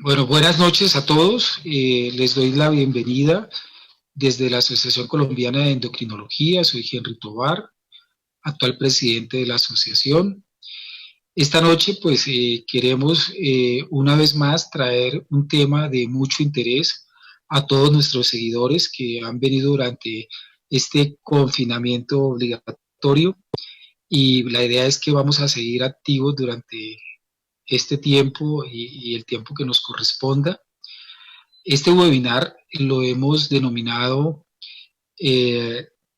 Bueno, buenas noches a todos. Les doy la bienvenida desde la Asociación Colombiana de Endocrinología. Soy Henry Tovar, actual presidente de la asociación. Esta noche, pues, queremos una vez más traer un tema de mucho interés a todos nuestros seguidores que han venido durante este confinamiento obligatorio, y la idea es que vamos a seguir activos durante este tiempo y el tiempo que nos corresponda. Este webinar lo hemos denominado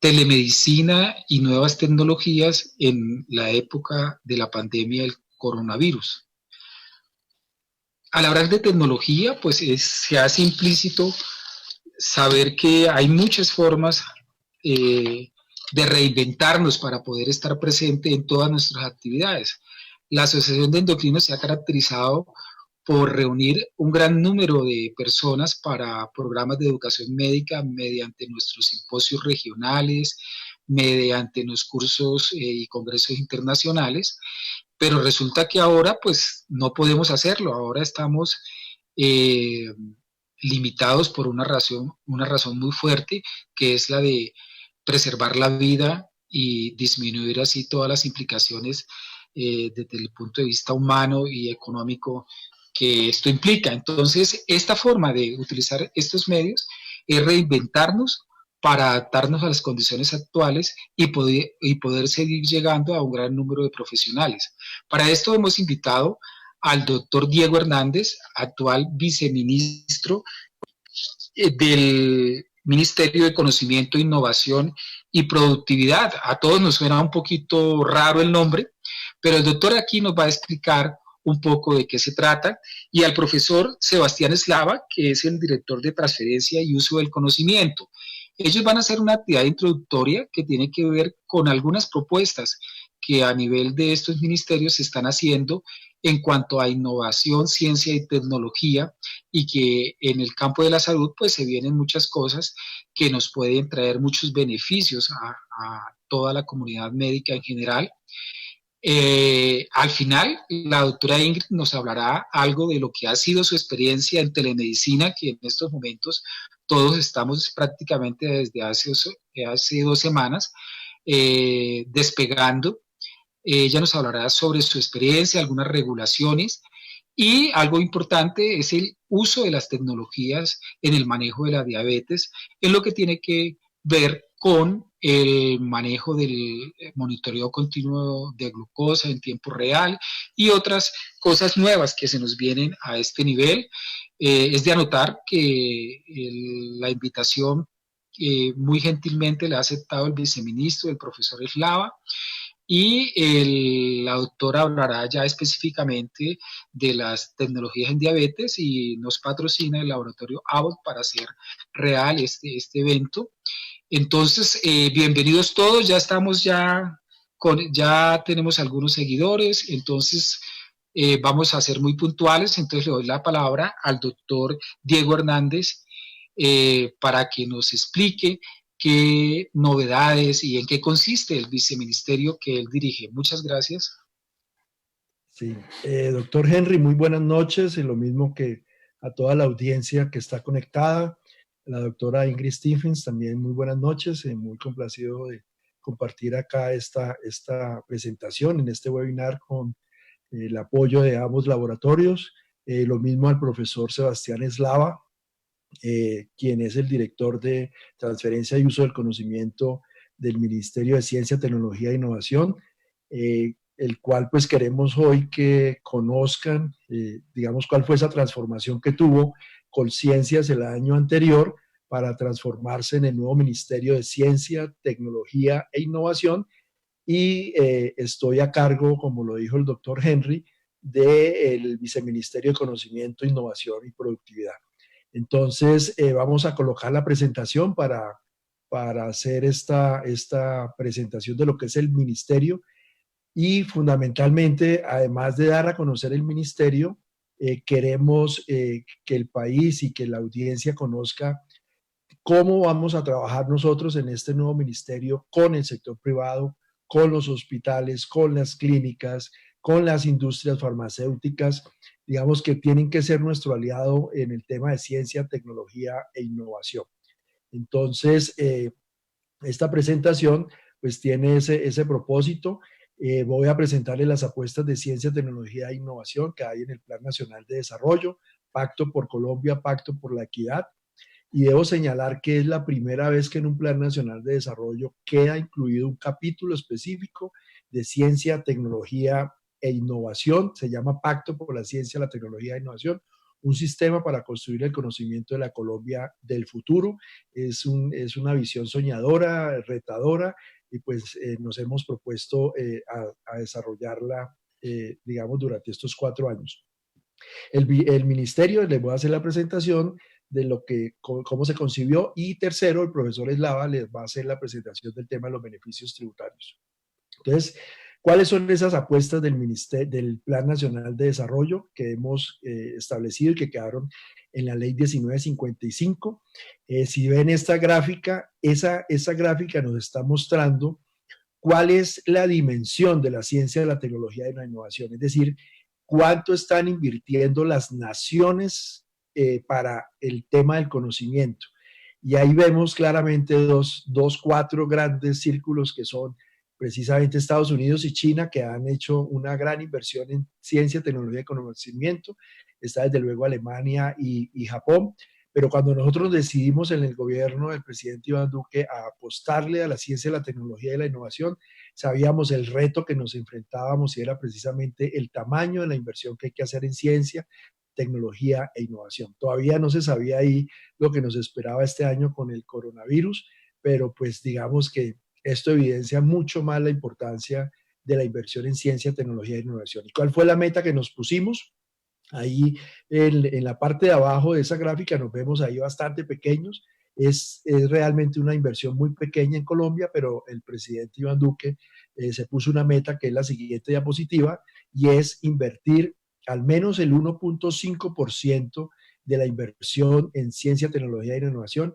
Telemedicina y nuevas tecnologías en la época de la pandemia del coronavirus. Al hablar de tecnología, pues se hace implícito saber que hay muchas formas de reinventarnos para poder estar presente en todas nuestras actividades. La Asociación de Endocrinos se ha caracterizado por reunir un gran número de personas para programas de educación médica mediante nuestros simposios regionales, mediante los cursos y congresos internacionales, pero resulta que ahora pues no podemos hacerlo. Ahora estamos eh, limitados por una razón muy fuerte, que es la de preservar la vida y disminuir así todas las implicaciones desde el punto de vista humano y económico que esto implica. Entonces, esta forma de utilizar estos medios es reinventarnos para adaptarnos a las condiciones actuales y poder seguir llegando a un gran número de profesionales. Para esto hemos invitado al doctor Diego Hernández, actual viceministro del Ministerio de Conocimiento, Innovación y Productividad. A todos nos suena un poquito raro el nombre, pero el doctor aquí nos va a explicar un poco de qué se trata, y al profesor Sebastián Eslava, que es el director de transferencia y uso del conocimiento. Ellos van a hacer una actividad introductoria que tiene que ver con algunas propuestas que a nivel de estos ministerios se están haciendo en cuanto a innovación, ciencia y tecnología, y que en el campo de la salud pues se vienen muchas cosas que nos pueden traer muchos beneficios a toda la comunidad médica en general. Al final, la doctora Ingrid nos hablará algo de lo que ha sido su experiencia en telemedicina, que en estos momentos todos estamos prácticamente desde hace 2 semanas despegando. Ella nos hablará sobre su experiencia, algunas regulaciones, y algo importante es el uso de las tecnologías en el manejo de la diabetes, en lo que tiene que ver con el manejo del monitoreo continuo de glucosa en tiempo real y otras cosas nuevas que se nos vienen a este nivel. Es de anotar que la invitación muy gentilmente le ha aceptado el viceministro, el profesor Eslava, y la doctora hablará ya específicamente de las tecnologías en diabetes y nos patrocina el laboratorio Abbott para hacer real este evento. Entonces, bienvenidos todos, ya tenemos algunos seguidores, entonces vamos a ser muy puntuales. Entonces le doy la palabra al doctor Diego Hernández para que nos explique qué novedades y en qué consiste el viceministerio que él dirige. Muchas gracias. Sí, doctor Henry, muy buenas noches y lo mismo que a toda la audiencia que está conectada. La doctora Ingrid Stephens, también muy buenas noches, muy complacido de compartir acá esta presentación en este webinar con el apoyo de ambos laboratorios. Lo mismo al profesor Sebastián Eslava, quien es el director de transferencia y uso del conocimiento del Ministerio de Ciencia, Tecnología e Innovación, el cual pues queremos hoy que conozcan, digamos, cuál fue esa transformación que tuvo Colciencias el año anterior para transformarse en el nuevo Ministerio de Ciencia, Tecnología e Innovación, y estoy a cargo, como lo dijo el doctor Henry, del Viceministerio de Conocimiento, Innovación y Productividad. Entonces, vamos a colocar la presentación para hacer esta presentación de lo que es el ministerio, y fundamentalmente, además de dar a conocer el ministerio, queremos que el país y que la audiencia conozca cómo vamos a trabajar nosotros en este nuevo ministerio con el sector privado, con los hospitales, con las clínicas, con las industrias farmacéuticas, digamos que tienen que ser nuestro aliado en el tema de ciencia, tecnología e innovación. Entonces, esta presentación pues tiene ese propósito. Voy a presentarles las apuestas de ciencia, tecnología e innovación que hay en el Plan Nacional de Desarrollo, Pacto por Colombia, Pacto por la Equidad. Y debo señalar que es la primera vez que en un Plan Nacional de Desarrollo queda incluido un capítulo específico de ciencia, tecnología e innovación. Se llama Pacto por la Ciencia, la Tecnología e Innovación, un sistema para construir el conocimiento de la Colombia del futuro. Es una visión soñadora, retadora, y pues nos hemos propuesto a desarrollarla, digamos, durante estos 4 años. El ministerio, les voy a hacer la presentación de cómo se concibió, y tercero, el profesor Eslava les va a hacer la presentación del tema de los beneficios tributarios. Entonces, ¿cuáles son esas apuestas del Plan Nacional de Desarrollo que hemos establecido y que quedaron en la Ley 1955? Si ven esta gráfica, esa gráfica nos está mostrando cuál es la dimensión de la ciencia, de la tecnología y de la innovación, es decir, cuánto están invirtiendo las naciones para el tema del conocimiento. Y ahí vemos claramente cuatro grandes círculos que son precisamente Estados Unidos y China, que han hecho una gran inversión en ciencia, tecnología y conocimiento. Está desde luego Alemania y Japón. Pero cuando nosotros decidimos en el gobierno del presidente Iván Duque a apostarle a la ciencia, la tecnología y la innovación, sabíamos el reto que nos enfrentábamos y era precisamente el tamaño de la inversión que hay que hacer en ciencia, tecnología e innovación. Todavía no se sabía ahí lo que nos esperaba este año con el coronavirus, pero pues digamos que esto evidencia mucho más la importancia de la inversión en ciencia, tecnología e innovación. ¿Y cuál fue la meta que nos pusimos? Ahí en la parte de abajo de esa gráfica nos vemos ahí bastante pequeños. Es realmente una inversión muy pequeña en Colombia, pero el presidente Iván Duque se puso una meta que es la siguiente diapositiva, y es invertir al menos el 1.5% de la inversión en ciencia, tecnología e innovación.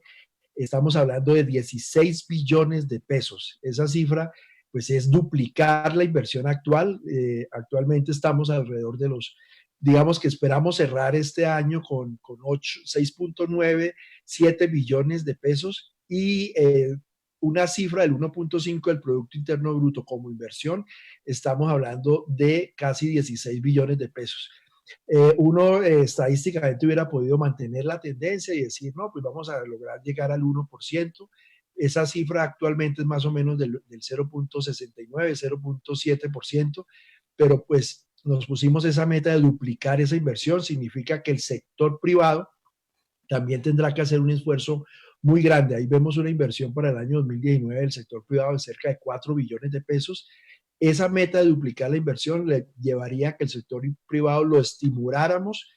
Estamos hablando de 16 billones de pesos. Esa cifra pues es duplicar la inversión actual. Actualmente estamos alrededor de digamos que esperamos cerrar este año con 6.9, 7 billones de pesos, y una cifra del 1.5 del Producto Interno Bruto como inversión. Estamos hablando de casi 16 billones de pesos. Uno estadísticamente hubiera podido mantener la tendencia y decir, no, pues vamos a lograr llegar al 1%. Esa cifra actualmente es más o menos del 0.69, 0.7%, pero pues nos pusimos esa meta de duplicar esa inversión. Significa que el sector privado también tendrá que hacer un esfuerzo muy grande. Ahí vemos una inversión para el año 2019 del sector privado de cerca de 4 billones de pesos. Esa meta de duplicar la inversión le llevaría a que el sector privado lo estimuláramos,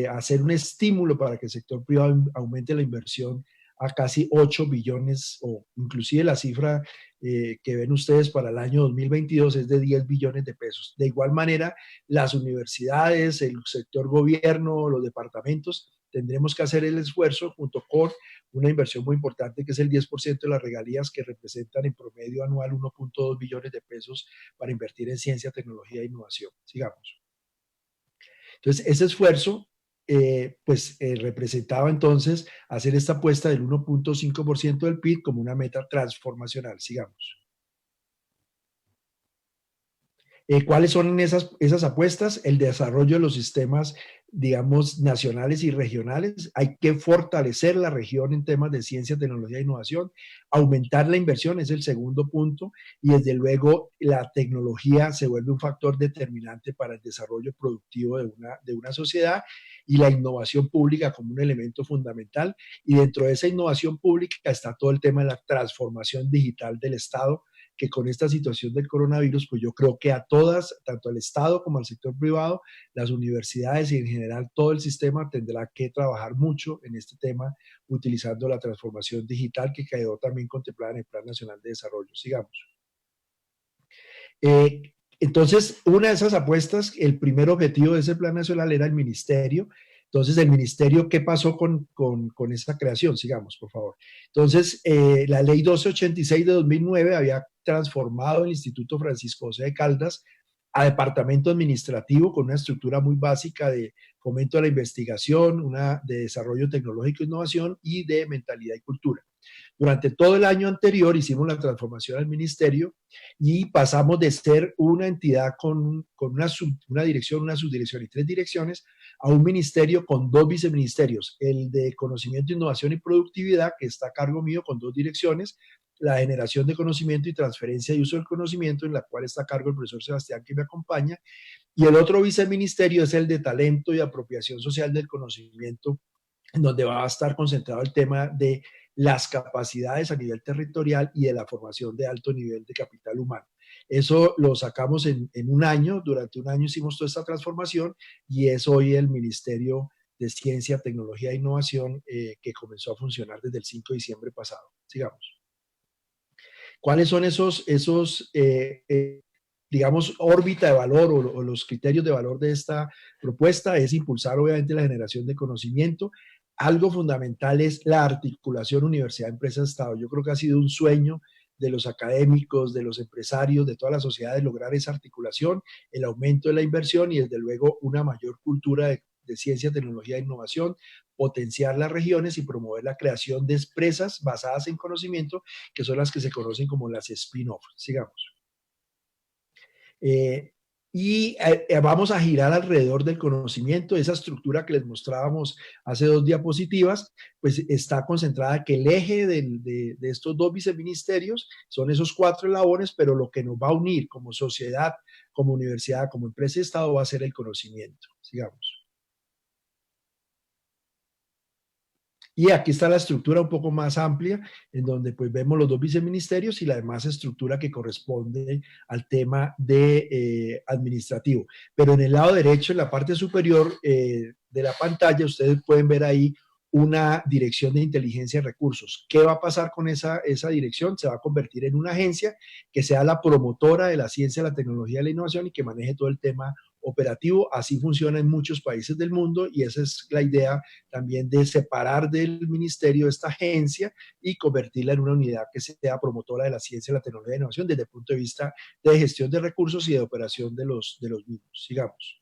a hacer un estímulo para que el sector privado aumente la inversión a casi 8 billones, o inclusive la cifra que ven ustedes para el año 2022 es de 10 billones de pesos. De igual manera, las universidades, el sector gobierno, los departamentos, tendremos que hacer el esfuerzo junto con una inversión muy importante que es el 10% de las regalías, que representan en promedio anual 1.2 billones de pesos para invertir en ciencia, tecnología e innovación. Sigamos. Entonces, ese esfuerzo representaba entonces hacer esta apuesta del 1.5% del PIB como una meta transformacional. Sigamos. ¿Cuáles son esas apuestas? El desarrollo de los sistemas, digamos, nacionales y regionales. Hay que fortalecer la región en temas de ciencia, tecnología e innovación. Aumentar la inversión es el segundo punto, y desde luego la tecnología se vuelve un factor determinante para el desarrollo productivo de una sociedad, y la innovación pública como un elemento fundamental. Y dentro de esa innovación pública está todo el tema de la transformación digital del Estado, que con esta situación del coronavirus, pues yo creo que a todas, tanto al Estado como al sector privado, las universidades y en general todo el sistema tendrá que trabajar mucho en este tema, utilizando la transformación digital que quedó también contemplada en el Plan Nacional de Desarrollo. Sigamos. Entonces, una de esas apuestas, el primer objetivo de ese Plan Nacional era el ministerio. Entonces, el ministerio, ¿qué pasó con esa creación? Sigamos, por favor. Entonces, la ley 1286 de 2009 había transformado el Instituto Francisco José de Caldas a departamento administrativo con una estructura muy básica de fomento de la investigación, una de desarrollo tecnológico e innovación y de mentalidad y cultura. Durante todo el año anterior hicimos la transformación al ministerio y pasamos de ser una entidad con una dirección, una subdirección y 3 direcciones a un ministerio con 2 viceministerios, el de conocimiento, innovación y productividad, que está a cargo mío con 2 direcciones, la generación de conocimiento y transferencia y uso del conocimiento, en la cual está a cargo el profesor Sebastián, que me acompaña, y el otro viceministerio es el de talento y apropiación social del conocimiento, en donde va a estar concentrado el tema de las capacidades a nivel territorial y de la formación de alto nivel de capital humano. Eso lo sacamos en un año, durante un año hicimos toda esta transformación y es hoy el Ministerio de Ciencia, Tecnología e Innovación que comenzó a funcionar desde el 5 de diciembre pasado. Sigamos. ¿Cuáles son digamos, órbita de valor o los criterios de valor de esta propuesta? Es impulsar obviamente la generación de conocimiento. Algo fundamental es la articulación universidad-empresa-Estado. Yo creo que ha sido un sueño de los académicos, de los empresarios, de todas las sociedades lograr esa articulación, el aumento de la inversión y desde luego una mayor cultura de ciencia, tecnología e innovación, potenciar las regiones y promover la creación de empresas basadas en conocimiento, que son las que se conocen como las spin-off. Sigamos. Vamos a girar alrededor del conocimiento. Esa estructura que les mostrábamos hace 2 diapositivas, pues está concentrada que el eje de estos 2 viceministerios son esos 4 eslabones, pero lo que nos va a unir como sociedad, como universidad, como empresa y Estado va a ser el conocimiento. Sigamos. Y aquí está la estructura un poco más amplia, en donde pues vemos los 2 viceministerios y la demás estructura que corresponde al tema de administrativo. Pero en el lado derecho, en la parte superior de la pantalla, ustedes pueden ver ahí una dirección de inteligencia y recursos. ¿Qué va a pasar con esa dirección? Se va a convertir en una agencia que sea la promotora de la ciencia, la tecnología y la innovación y que maneje todo el tema operativo. Así funciona en muchos países del mundo y esa es la idea también de separar del ministerio esta agencia y convertirla en una unidad que sea promotora de la ciencia, la tecnología y la innovación desde el punto de vista de gestión de recursos y de operación de los mismos. Sigamos.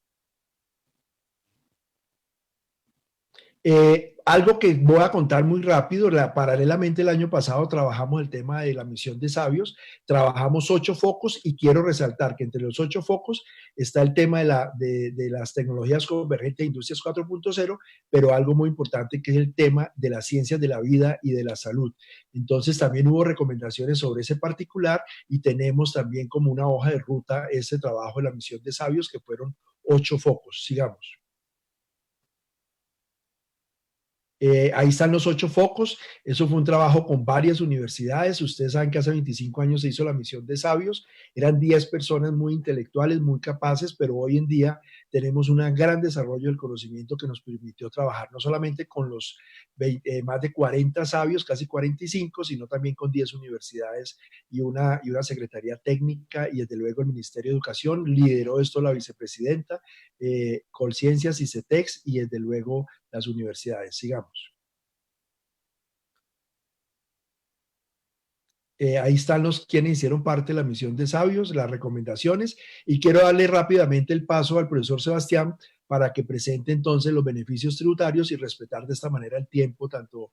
Algo que voy a contar muy rápido, paralelamente el año pasado trabajamos el tema de la misión de sabios, trabajamos 8 focos y quiero resaltar que entre los 8 focos está el tema de las tecnologías convergentes de Industrias 4.0, pero algo muy importante que es el tema de las ciencias de la vida y de la salud. Entonces también hubo recomendaciones sobre ese particular y tenemos también como una hoja de ruta ese trabajo de la misión de sabios que fueron 8 focos. Sigamos. Ahí están los 8 focos. Eso fue un trabajo con varias universidades. Ustedes saben que hace 25 años se hizo la misión de sabios. Eran 10 personas muy intelectuales, muy capaces, pero hoy en día tenemos un gran desarrollo del conocimiento que nos permitió trabajar no solamente con los más de 40 sabios, casi 45, sino también con 10 universidades y una secretaría técnica y desde luego el Ministerio de Educación. Lideró esto la vicepresidenta, Colciencias y CETEX y desde luego las universidades. Sigamos. Ahí están los quienes hicieron parte de la misión de sabios, las recomendaciones, y quiero darle rápidamente el paso al profesor Sebastián para que presente entonces los beneficios tributarios y respetar de esta manera el tiempo tanto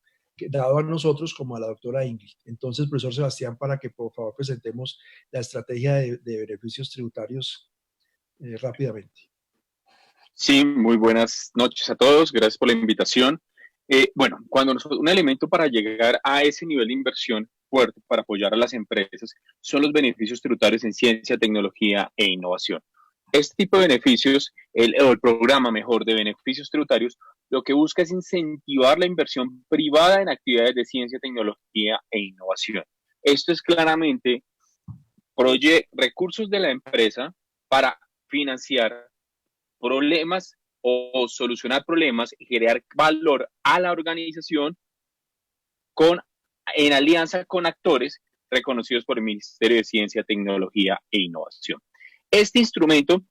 dado a nosotros como a la doctora Ingrid. Entonces, profesor Sebastián, para que por favor presentemos la estrategia de beneficios tributarios rápidamente. Sí, muy buenas noches a todos, gracias por la invitación. Bueno, un elemento para llegar a ese nivel de inversión fuerte para apoyar a las empresas son los beneficios tributarios en ciencia, tecnología e innovación. Este tipo de beneficios, el programa mejor de beneficios tributarios, lo que busca es incentivar la inversión privada en actividades de ciencia, tecnología e innovación. Esto es claramente recursos de la empresa para financiar problemas o solucionar problemas y crear valor a la organización en alianza con actores reconocidos por el Ministerio de Ciencia, Tecnología e Innovación. Este instrumento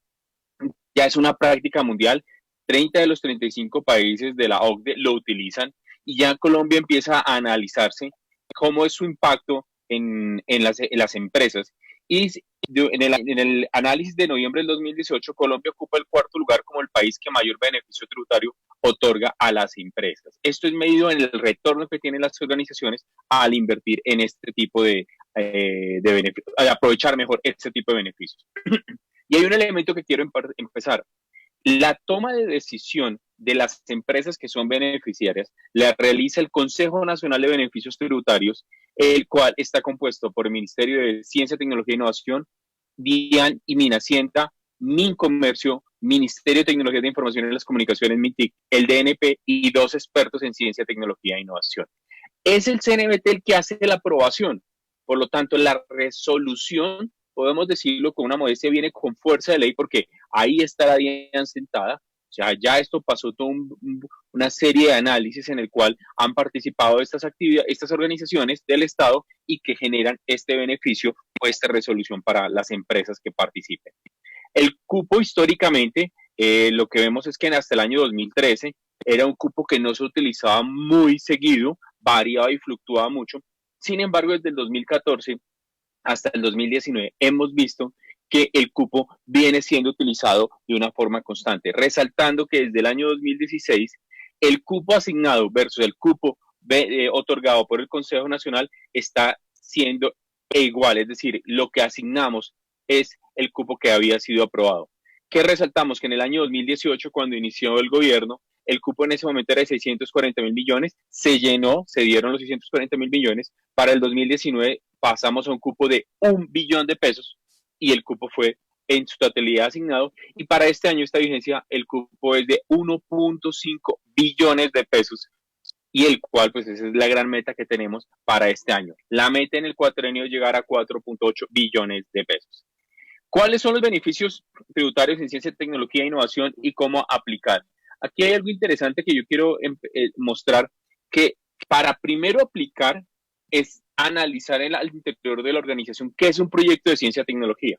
ya es una práctica mundial. 30 de los 35 países de la OCDE lo utilizan y ya Colombia empieza a analizarse cómo es su impacto en las empresas y En el análisis de noviembre del 2018, Colombia ocupa el cuarto lugar como el país que mayor beneficio tributario otorga a las empresas. Esto es medido en el retorno que tienen las organizaciones al invertir en este tipo de beneficios, al aprovechar mejor este tipo de beneficios. Y hay un elemento que quiero empezar. La toma de decisión de las empresas que son beneficiarias la realiza el Consejo Nacional de Beneficios Tributarios, el cual está compuesto por el Ministerio de Ciencia, Tecnología e Innovación, DIAN y Minacienta, Mincomercio, Ministerio de Tecnología de Información y las Comunicaciones, MINTIC, el DNP y 2 expertos en Ciencia, Tecnología e Innovación. Es el CNBT el que hace la aprobación. Por lo tanto, la resolución, podemos decirlo con una modestia, viene con fuerza de ley porque ahí está la DIAN sentada. O sea, ya esto pasó toda una serie de análisis en el cual han participado estas organizaciones del Estado y que generan este beneficio o esta resolución para las empresas que participen. El cupo históricamente, lo que vemos es que hasta el año 2013 era un cupo que no se utilizaba muy seguido, variaba y fluctuaba mucho. Sin embargo, desde el 2014 hasta el 2019 hemos visto que el cupo viene siendo utilizado de una forma constante, resaltando que desde el año 2016 el cupo asignado versus el cupo otorgado por el Consejo Nacional está siendo igual, es decir, lo que asignamos es el cupo que había sido aprobado. ¿Qué resaltamos? Que en el año 2018, cuando inició el gobierno, el cupo en ese momento era de 640.000 millones, se llenó, se dieron los 640.000 millones. Para el 2019 pasamos a un cupo de 1 billón de pesos y el cupo fue en su totalidad asignado. Y para este año, esta vigencia, el cupo es de 1.5 billones de pesos y el cual, pues esa es la gran meta que tenemos para este año. La meta en el cuatrienio es llegar a 4.8 billones de pesos. ¿Cuáles son los beneficios tributarios en ciencia, tecnología e innovación y cómo aplicar? Aquí hay algo interesante que yo quiero mostrar, que para primero aplicar es analizar al interior de la organización qué es un proyecto de ciencia y tecnología.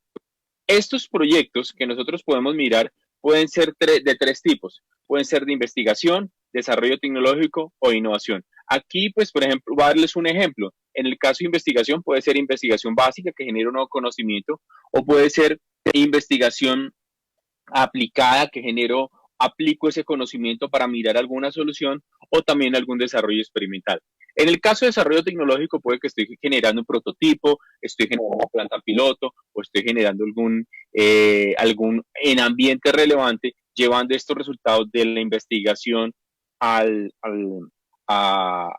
Estos proyectos que nosotros podemos mirar pueden ser de 3 tipos. Pueden ser de investigación, desarrollo tecnológico o innovación. Aquí, pues, por ejemplo, voy a darles un ejemplo. En el caso de investigación, puede ser investigación básica que genera un nuevo conocimiento, o puede ser investigación aplicada que aplico ese conocimiento para mirar alguna solución, o también algún desarrollo experimental. En el caso de desarrollo tecnológico, puede que estoy generando un prototipo, estoy generando una planta piloto, o estoy generando algún en ambiente relevante, llevando estos resultados de la investigación a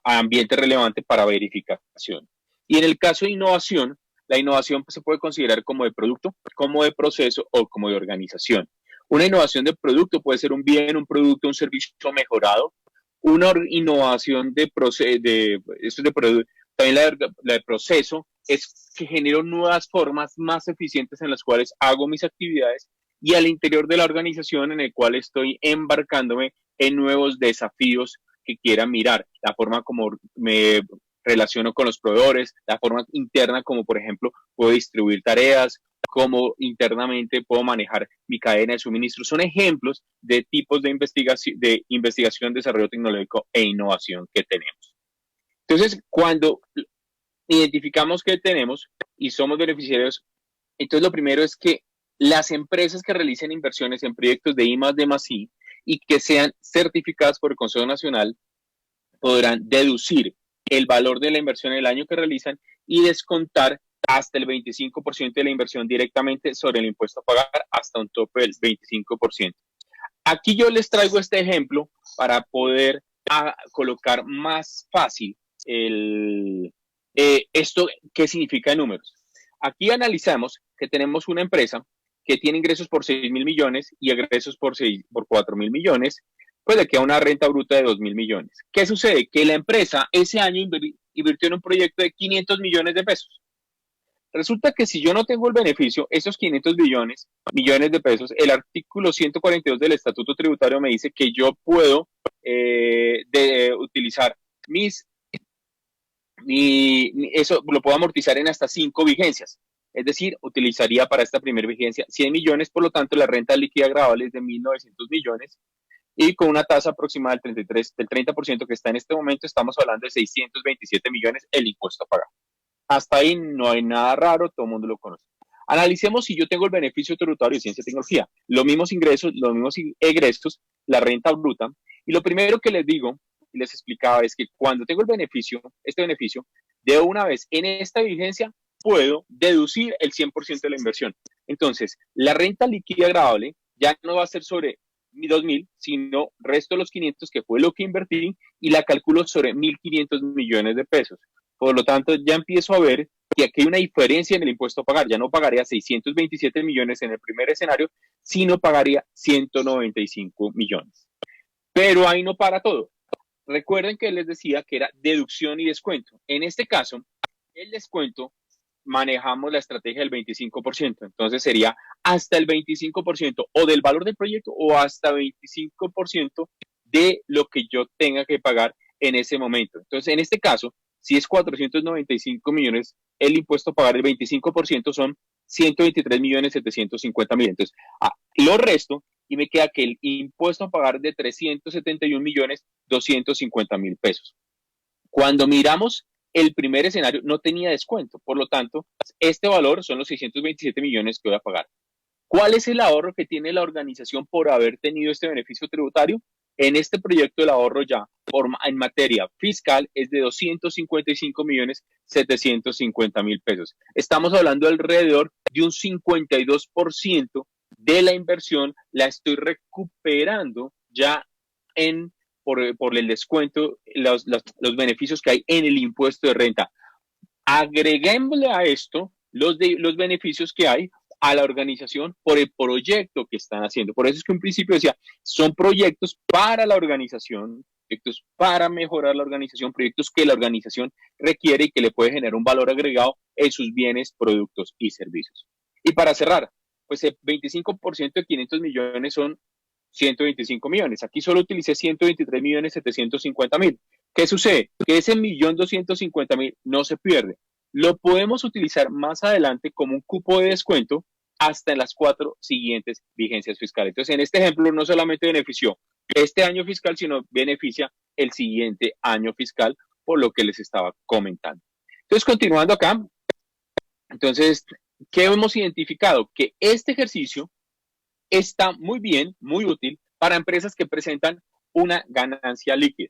ambiente relevante para verificación. Y en el caso de innovación, la innovación se puede considerar como de producto, como de proceso o como de organización. Una innovación de producto puede ser un bien, un producto, un servicio mejorado. Una innovación de proceso, también la de proceso, es que genero nuevas formas más eficientes en las cuales hago mis actividades y al interior de la organización en el cual estoy embarcándome en nuevos desafíos que quiera mirar, la forma como me relaciono con los proveedores, la forma interna como, por ejemplo, puedo distribuir tareas, cómo internamente puedo manejar mi cadena de suministro. Son ejemplos de tipos de investigación, desarrollo tecnológico e innovación que tenemos. Entonces, cuando identificamos que tenemos y somos beneficiarios, entonces lo primero es que las empresas que realicen inversiones en proyectos de I+D+I y que sean certificadas por el Consejo Nacional podrán deducir el valor de la inversión en el año que realizan y descontar hasta el 25% de la inversión directamente sobre el impuesto a pagar, hasta un tope del 25%. Aquí yo les traigo este ejemplo para poder colocar más fácil esto, qué significa en números. Aquí analizamos que tenemos una empresa que tiene ingresos por 6.000 millones y egresos por 4.000 millones, pues le queda una renta bruta de 2.000 millones. ¿Qué sucede? Que la empresa ese año invirtió en un proyecto de 500 millones de pesos. Resulta que si yo no tengo el beneficio, esos 500 millones de pesos, el artículo 142 del Estatuto Tributario me dice que yo puedo utilizar eso lo puedo amortizar en hasta 5 vigencias. Es decir, utilizaría para esta primera vigencia 100 millones, por lo tanto la renta líquida gravable es de 1.900 millones y con una tasa aproximada del 30% que está en este momento, estamos hablando de 627 millones el impuesto a pagar. Hasta ahí no hay nada raro, todo el mundo lo conoce. Analicemos si yo tengo el beneficio tributario de ciencia y tecnología, los mismos ingresos, los mismos egresos, la renta bruta. Y lo primero que les digo y les explicaba es que cuando tengo el beneficio, este beneficio, de una vez en esta vigencia puedo deducir el 100% de la inversión. Entonces, la renta líquida gravable ya no va a ser sobre 2.000, sino resto de los 500, que fue lo que invertí, y la calculo sobre 1.500 millones de pesos. Por lo tanto, ya empiezo a ver que aquí hay una diferencia en el impuesto a pagar. Ya no pagaría 627 millones en el primer escenario, sino pagaría 195 millones. Pero ahí no para todo. Recuerden que les decía que era deducción y descuento. En este caso, el descuento manejamos la estrategia del 25%. Entonces sería hasta el 25% o del valor del proyecto o hasta 25% de lo que yo tenga que pagar en ese momento. Entonces, en este caso, si es 495 millones, el impuesto a pagar el 25% son 123 millones 750 mil. Entonces, lo resto y me queda que el impuesto a pagar de 371 millones 250 mil pesos. Cuando miramos el primer escenario no tenía descuento, por lo tanto, este valor son los 627 millones que voy a pagar. ¿Cuál es el ahorro que tiene la organización por haber tenido este beneficio tributario? En este proyecto el ahorro ya en materia fiscal es de 255 millones 750 mil pesos. Estamos hablando alrededor de un 52% de la inversión la estoy recuperando ya por el descuento, los beneficios que hay en el impuesto de renta. Agreguémosle a esto los beneficios que hay a la organización por el proyecto que están haciendo. Por eso es que un principio decía, son proyectos para la organización, proyectos para mejorar la organización, proyectos que la organización requiere y que le puede generar un valor agregado en sus bienes, productos y servicios. Y para cerrar, pues el 25% de 500 millones son 125 millones. Aquí solo utilicé 123 millones 750 mil. ¿Qué sucede? Que ese 1.250.000 no se pierde. Lo podemos utilizar más adelante como un cupo de descuento hasta en las 4 siguientes vigencias fiscales. Entonces, en este ejemplo no solamente benefició este año fiscal, sino beneficia el siguiente año fiscal, por lo que les estaba comentando. Entonces, continuando acá, entonces, ¿qué hemos identificado? Que este ejercicio está muy bien, muy útil para empresas que presentan una ganancia líquida.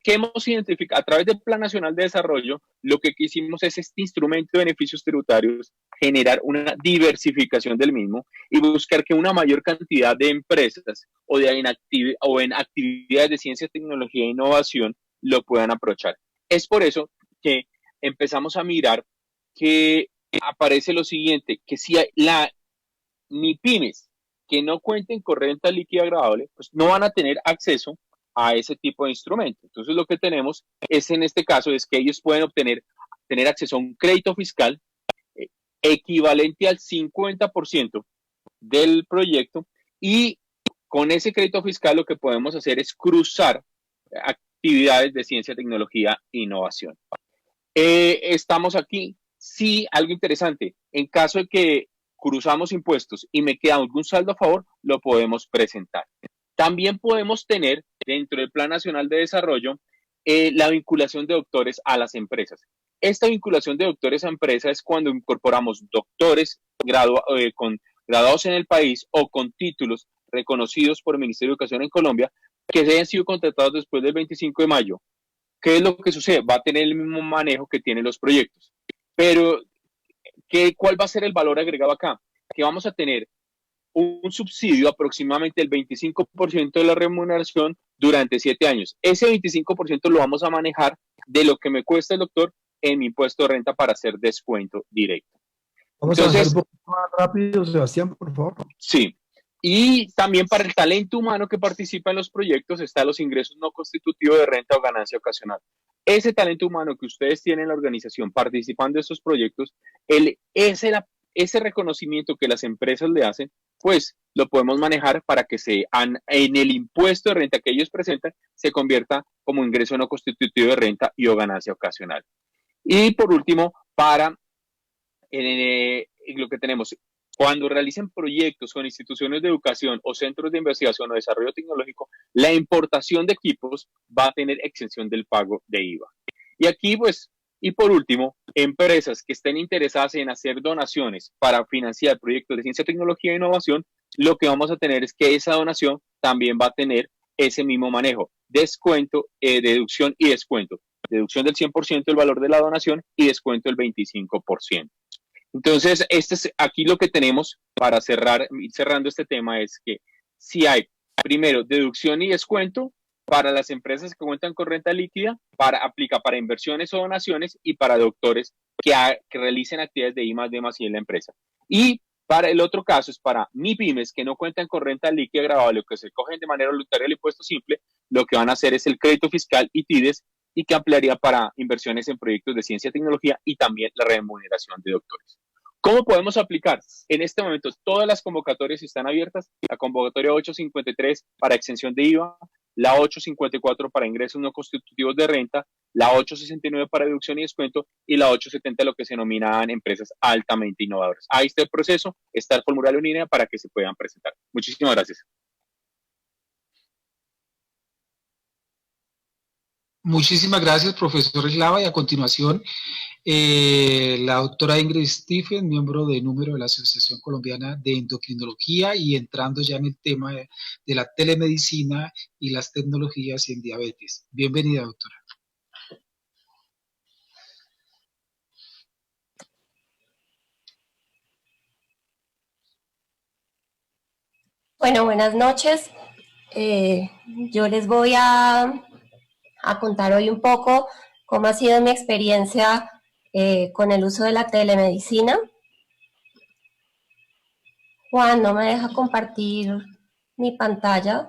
¿Qué hemos identificado? A través del Plan Nacional de Desarrollo, lo que quisimos es este instrumento de beneficios tributarios, generar una diversificación del mismo y buscar que una mayor cantidad de empresas o en actividades de ciencia, tecnología e innovación lo puedan aprovechar. Es por eso que empezamos a mirar que aparece lo siguiente, que si MIPYMES que no cuenten con renta líquida gravable, pues no van a tener acceso a ese tipo de instrumento. Entonces lo que tenemos es en este caso es que ellos pueden tener acceso a un crédito fiscal equivalente al 50% del proyecto y con ese crédito fiscal lo que podemos hacer es cruzar actividades de ciencia, tecnología e innovación. Estamos aquí. Sí, algo interesante. En caso de que cruzamos impuestos y me queda algún saldo a favor, lo podemos presentar. También podemos tener dentro del Plan Nacional de Desarrollo la vinculación de doctores a las empresas. Esta vinculación de doctores a empresas es cuando incorporamos doctores graduados en el país o con títulos reconocidos por el Ministerio de Educación en Colombia que se hayan sido contratados después del 25 de mayo. ¿Qué es lo que sucede? Va a tener el mismo manejo que tienen los proyectos. Pero, ¿cuál va a ser el valor agregado acá? Que vamos a tener un subsidio aproximadamente del 25% de la remuneración durante 7 años. Ese 25% lo vamos a manejar de lo que me cuesta el doctor en mi impuesto de renta para hacer descuento directo. Vamos a hacer un poco más rápido, Sebastián, por favor. Sí. Y también para el talento humano que participa en los proyectos están los ingresos no constitutivos de renta o ganancia ocasional. Ese talento humano que ustedes tienen en la organización participando en estos proyectos, ese reconocimiento que las empresas le hacen, pues lo podemos manejar para que en el impuesto de renta que ellos presentan se convierta como ingreso no constitutivo de renta y o ganancia ocasional. Y por último, para lo que tenemos, cuando realicen proyectos con instituciones de educación o centros de investigación o desarrollo tecnológico, la importación de equipos va a tener exención del pago de IVA. Y aquí, pues, Y por último, empresas que estén interesadas en hacer donaciones para financiar proyectos de ciencia, tecnología e innovación, lo que vamos a tener es que esa donación también va a tener ese mismo manejo, descuento, deducción y descuento. Deducción del 100% del valor de la donación y descuento del 25%. Entonces, aquí lo que tenemos para ir cerrando este tema es que si hay, primero, deducción y descuento para las empresas que cuentan con renta líquida, aplica para inversiones o donaciones y para doctores que realicen actividades de I+D+I en la empresa. Y para el otro caso es para MIPYMES que no cuentan con renta líquida gravable o que se cogen de manera voluntaria el impuesto simple, lo que van a hacer es el crédito fiscal y TIDES, y que ampliaría para inversiones en proyectos de ciencia y tecnología y también la remuneración de doctores. ¿Cómo podemos aplicar? En este momento todas las convocatorias están abiertas, la convocatoria 853 para exención de IVA, la 854 para ingresos no constitutivos de renta, la 869 para deducción y descuento y la 870 lo que se denominan empresas altamente innovadoras. Ahí está el proceso, está el formulario en línea para que se puedan presentar. Muchísimas gracias. Muchísimas gracias, profesor Eslava. Y a continuación, la doctora Ingrid Stephens, miembro de número de la Asociación Colombiana de Endocrinología, y entrando ya en el tema de la telemedicina y las tecnologías en diabetes. Bienvenida, doctora. Bueno, buenas noches. Yo les voy a contar hoy un poco cómo ha sido mi experiencia con el uso de la telemedicina. Juan, no me deja compartir mi pantalla.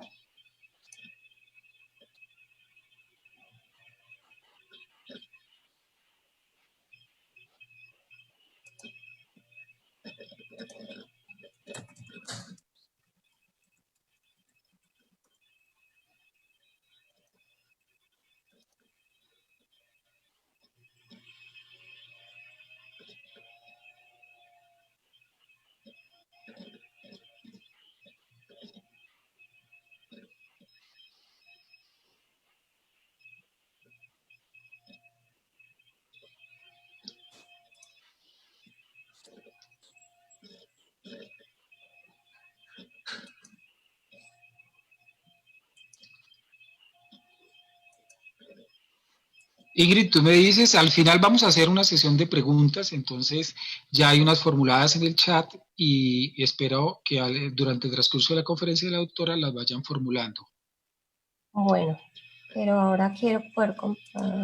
Ingrid, tú me dices, al final vamos a hacer una sesión de preguntas, entonces ya hay unas formuladas en el chat y espero que durante el transcurso de la conferencia de la doctora las vayan formulando. Bueno, pero ahora quiero poder comprar.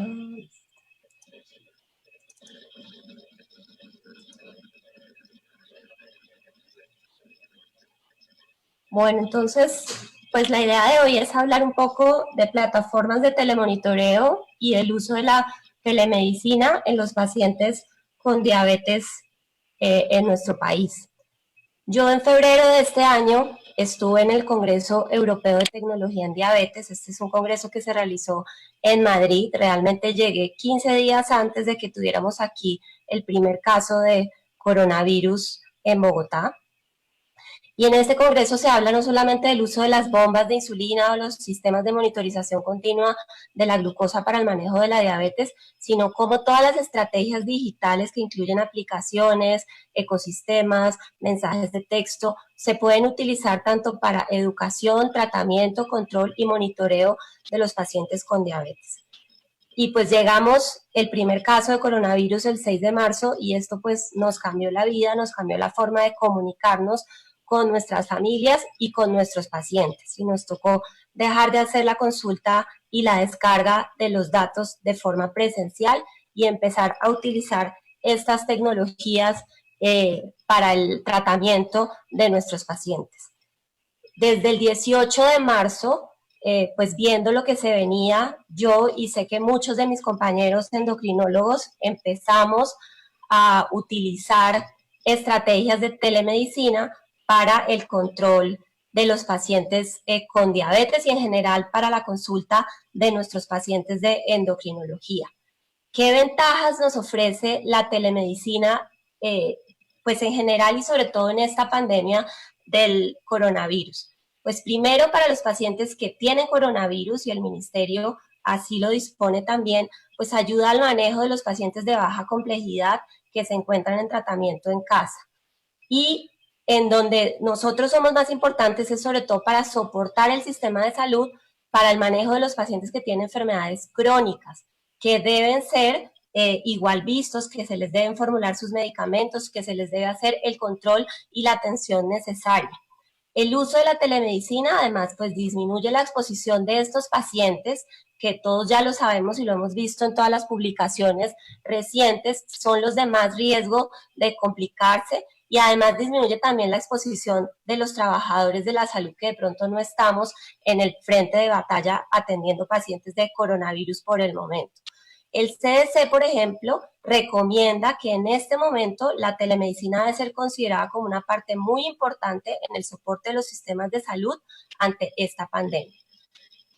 Bueno, entonces, pues la idea de hoy es hablar un poco de plataformas de telemonitoreo y el uso de la telemedicina en los pacientes con diabetes en nuestro país. Yo en febrero de este año estuve en el Congreso Europeo de Tecnología en Diabetes. Este es un congreso que se realizó en Madrid. Realmente llegué 15 días antes de que tuviéramos aquí el primer caso de coronavirus en Bogotá. Y en este congreso se habla no solamente del uso de las bombas de insulina o los sistemas de monitorización continua de la glucosa para el manejo de la diabetes, sino cómo todas las estrategias digitales que incluyen aplicaciones, ecosistemas, mensajes de texto, se pueden utilizar tanto para educación, tratamiento, control y monitoreo de los pacientes con diabetes. Y pues llegamos el primer caso de coronavirus el 6 de marzo y esto pues nos cambió la vida, nos cambió la forma de comunicarnos con nuestras familias y con nuestros pacientes. Y nos tocó dejar de hacer la consulta y la descarga de los datos de forma presencial y empezar a utilizar estas tecnologías para el tratamiento de nuestros pacientes. Desde el 18 de marzo, pues viendo lo que se venía, yo y sé que muchos de mis compañeros endocrinólogos empezamos a utilizar estrategias de telemedicina para el control de los pacientes con diabetes y en general para la consulta de nuestros pacientes de endocrinología. ¿Qué ventajas nos ofrece la telemedicina, pues en general y sobre todo en esta pandemia del coronavirus? Pues primero para los pacientes que tienen coronavirus y el ministerio así lo dispone también, pues ayuda al manejo de los pacientes de baja complejidad que se encuentran en tratamiento en casa. Y en donde nosotros somos más importantes es sobre todo para soportar el sistema de salud para el manejo de los pacientes que tienen enfermedades crónicas, que deben ser igual vistos, que se les deben formular sus medicamentos, que se les debe hacer el control y la atención necesaria. El uso de la telemedicina, además, pues disminuye la exposición de estos pacientes, que todos ya lo sabemos y lo hemos visto en todas las publicaciones recientes, son los de más riesgo de complicarse, y además disminuye también la exposición de los trabajadores de la salud que de pronto no estamos en el frente de batalla atendiendo pacientes de coronavirus por el momento. El CDC, por ejemplo, recomienda que en este momento la telemedicina debe ser considerada como una parte muy importante en el soporte de los sistemas de salud ante esta pandemia.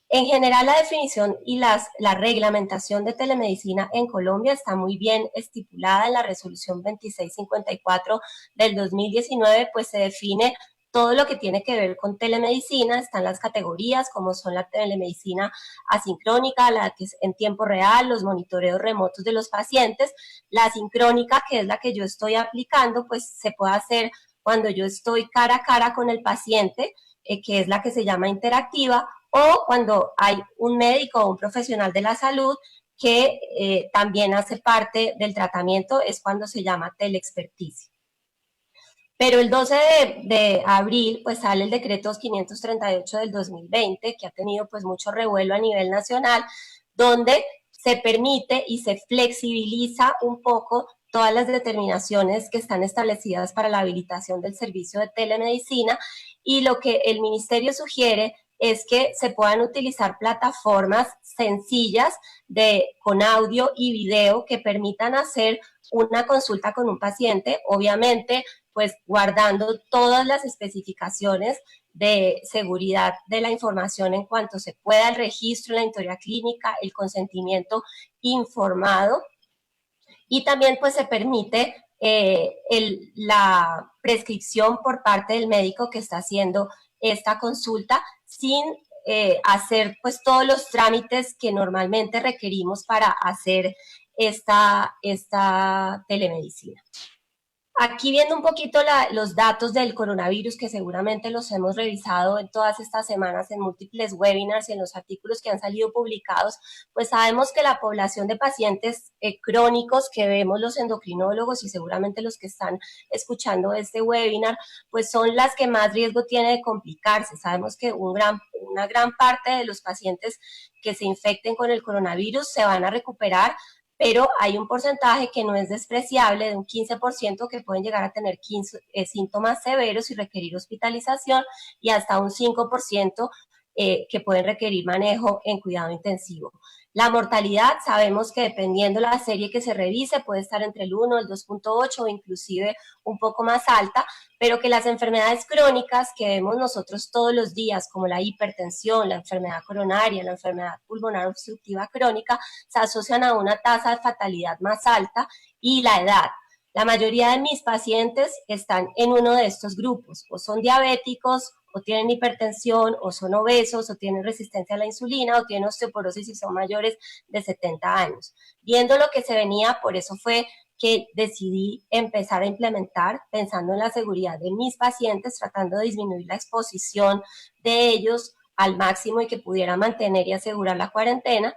En general, la definición y la reglamentación de telemedicina en Colombia está muy bien estipulada en la resolución 2654 del 2019, pues se define todo lo que tiene que ver con telemedicina. Están las categorías como son la telemedicina asincrónica, la que es en tiempo real, los monitoreos remotos de los pacientes. La asincrónica, que es la que yo estoy aplicando, pues se puede hacer cuando yo estoy cara a cara con el paciente, que es la que se llama interactiva, o cuando hay un médico o un profesional de la salud que también hace parte del tratamiento, es cuando se llama teleexperticia. Pero el 12 de abril pues sale el decreto 538 del 2020, que ha tenido pues mucho revuelo a nivel nacional, donde se permite y se flexibiliza un poco todas las determinaciones que están establecidas para la habilitación del servicio de telemedicina, y lo que el ministerio sugiere es que se puedan utilizar plataformas sencillas con audio y video que permitan hacer una consulta con un paciente, obviamente pues guardando todas las especificaciones de seguridad de la información en cuanto se pueda, el registro, la historia clínica, el consentimiento informado, y también pues se permite la prescripción por parte del médico que está haciendo esta consulta sin hacer pues todos los trámites que normalmente requerimos para hacer esta telemedicina. Aquí viendo un poquito los datos del coronavirus, que seguramente los hemos revisado en todas estas semanas en múltiples webinars y en los artículos que han salido publicados, pues sabemos que la población de pacientes crónicos que vemos los endocrinólogos y seguramente los que están escuchando este webinar, pues son las que más riesgo tiene de complicarse. Sabemos que una gran parte de los pacientes que se infecten con el coronavirus se van a recuperar, pero hay un porcentaje que no es despreciable, de un 15%, que pueden llegar a tener síntomas severos y requerir hospitalización, y hasta un 5% que pueden requerir manejo en cuidado intensivo. La mortalidad, sabemos que dependiendo la serie que se revise, puede estar entre el 1, el 2.8 o inclusive un poco más alta, pero que las enfermedades crónicas que vemos nosotros todos los días, como la hipertensión, la enfermedad coronaria, la enfermedad pulmonar obstructiva crónica, se asocian a una tasa de fatalidad más alta, y la edad. La mayoría de mis pacientes están en uno de estos grupos, o son diabéticos, o tienen hipertensión, o son obesos, o tienen resistencia a la insulina, o tienen osteoporosis y son mayores de 70 años. Viendo lo que se venía, por eso fue que decidí empezar a implementar, pensando en la seguridad de mis pacientes, tratando de disminuir la exposición de ellos al máximo y que pudiera mantener y asegurar la cuarentena,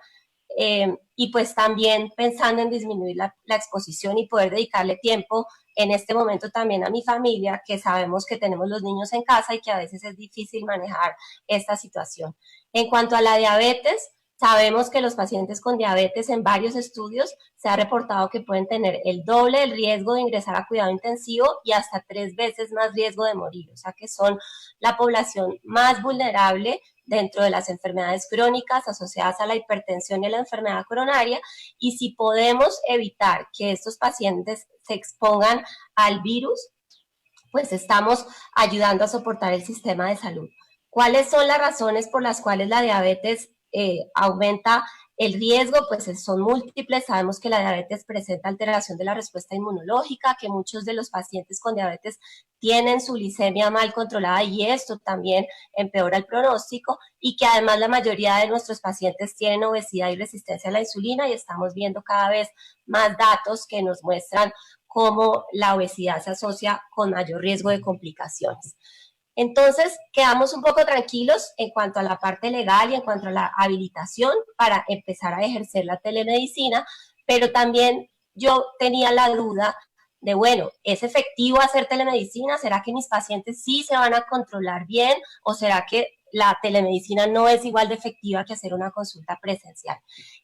y pues también pensando en disminuir la exposición y poder dedicarle tiempo en este momento también a mi familia, que sabemos que tenemos los niños en casa y que a veces es difícil manejar esta situación. En cuanto a la diabetes, sabemos que los pacientes con diabetes en varios estudios se ha reportado que pueden tener el doble del riesgo de ingresar a cuidado intensivo y hasta 3 veces más riesgo de morir, o sea que son la población más vulnerable dentro de las enfermedades crónicas asociadas a la hipertensión y a la enfermedad coronaria, y si podemos evitar que estos pacientes se expongan al virus, pues estamos ayudando a soportar el sistema de salud. ¿Cuáles son las razones por las cuales la diabetes aumenta El riesgo, pues son múltiples. Sabemos que la diabetes presenta alteración de la respuesta inmunológica, que muchos de los pacientes con diabetes tienen su glicemia mal controlada y esto también empeora el pronóstico, y que además la mayoría de nuestros pacientes tienen obesidad y resistencia a la insulina, y estamos viendo cada vez más datos que nos muestran cómo la obesidad se asocia con mayor riesgo de complicaciones. Entonces, quedamos un poco tranquilos en cuanto a la parte legal y en cuanto a la habilitación para empezar a ejercer la telemedicina, pero también yo tenía la duda de, bueno, ¿es efectivo hacer telemedicina? ¿Será que mis pacientes sí se van a controlar bien? ¿O será que la telemedicina no es igual de efectiva que hacer una consulta presencial?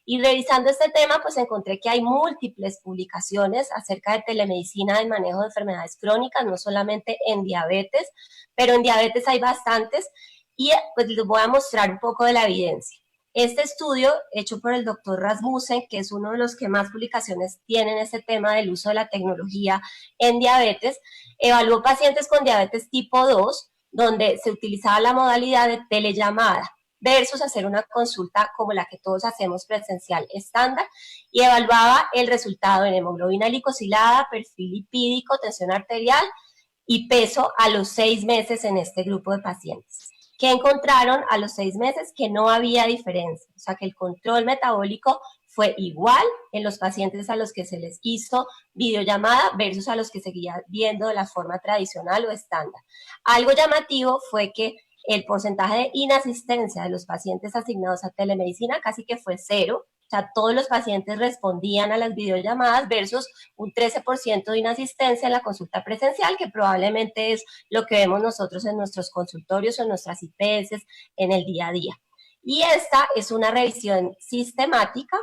Y revisando este tema, pues encontré que hay múltiples publicaciones acerca de telemedicina en manejo de enfermedades crónicas, no solamente en diabetes, pero en diabetes hay bastantes, y pues les voy a mostrar un poco de la evidencia. Este estudio, hecho por el doctor Rasmussen, que es uno de los que más publicaciones tiene en este tema del uso de la tecnología en diabetes, evaluó pacientes con diabetes tipo 2, donde se utilizaba la modalidad de telellamada versus hacer una consulta como la que todos hacemos presencial estándar, y evaluaba el resultado en hemoglobina glicosilada, perfil lipídico, tensión arterial y peso a los 6 meses en este grupo de pacientes. ¿Qué encontraron a los 6 meses? Que no había diferencia, o sea que el control metabólico fue igual en los pacientes a los que se les hizo videollamada versus a los que seguían viendo de la forma tradicional o estándar. Algo llamativo fue que el porcentaje de inasistencia de los pacientes asignados a telemedicina casi que fue 0, o sea, todos los pacientes respondían a las videollamadas versus un 13% de inasistencia en la consulta presencial, que probablemente es lo que vemos nosotros en nuestros consultorios o en nuestras IPS en el día a día. Y esta es una revisión sistemática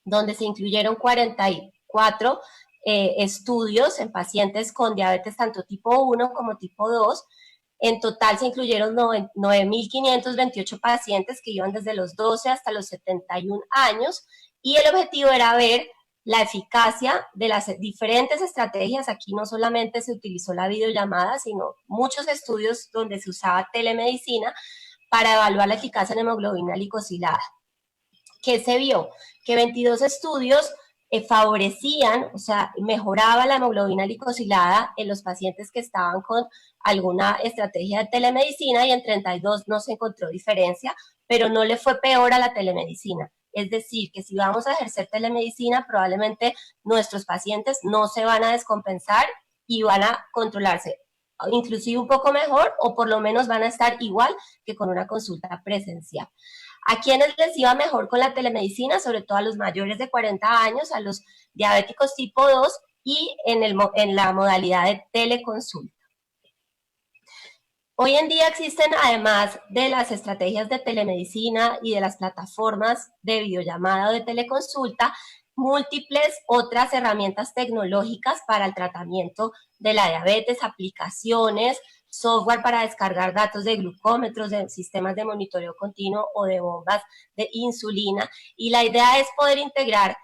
donde se incluyeron 44 estudios en pacientes con diabetes tanto tipo 1 como tipo 2. En total se incluyeron 9.528 pacientes que iban desde los 12 hasta los 71 años, y el objetivo era ver la eficacia de las diferentes estrategias. Aquí no solamente se utilizó la videollamada, sino muchos estudios donde se usaba telemedicina para evaluar la eficacia en hemoglobina glicosilada. ¿Qué se vio? Que 22 estudios favorecían, o sea, mejoraba la hemoglobina glicosilada en los pacientes que estaban con alguna estrategia de telemedicina, y en 32 no se encontró diferencia, pero no le fue peor a la telemedicina. Es decir, que si vamos a ejercer telemedicina, probablemente nuestros pacientes no se van a descompensar y van a controlarse inclusive un poco mejor, o por lo menos van a estar igual que con una consulta presencial. ¿A quiénes les iba mejor con la telemedicina? Sobre todo a los mayores de 40 años, a los diabéticos tipo 2 y en la modalidad de teleconsulta. Hoy en día existen, además de las estrategias de telemedicina y de las plataformas de videollamada o de teleconsulta, múltiples otras herramientas tecnológicas para el tratamiento de la diabetes, aplicaciones, software para descargar datos de glucómetros, de sistemas de monitoreo continuo o de bombas de insulina. Y la idea es poder integrar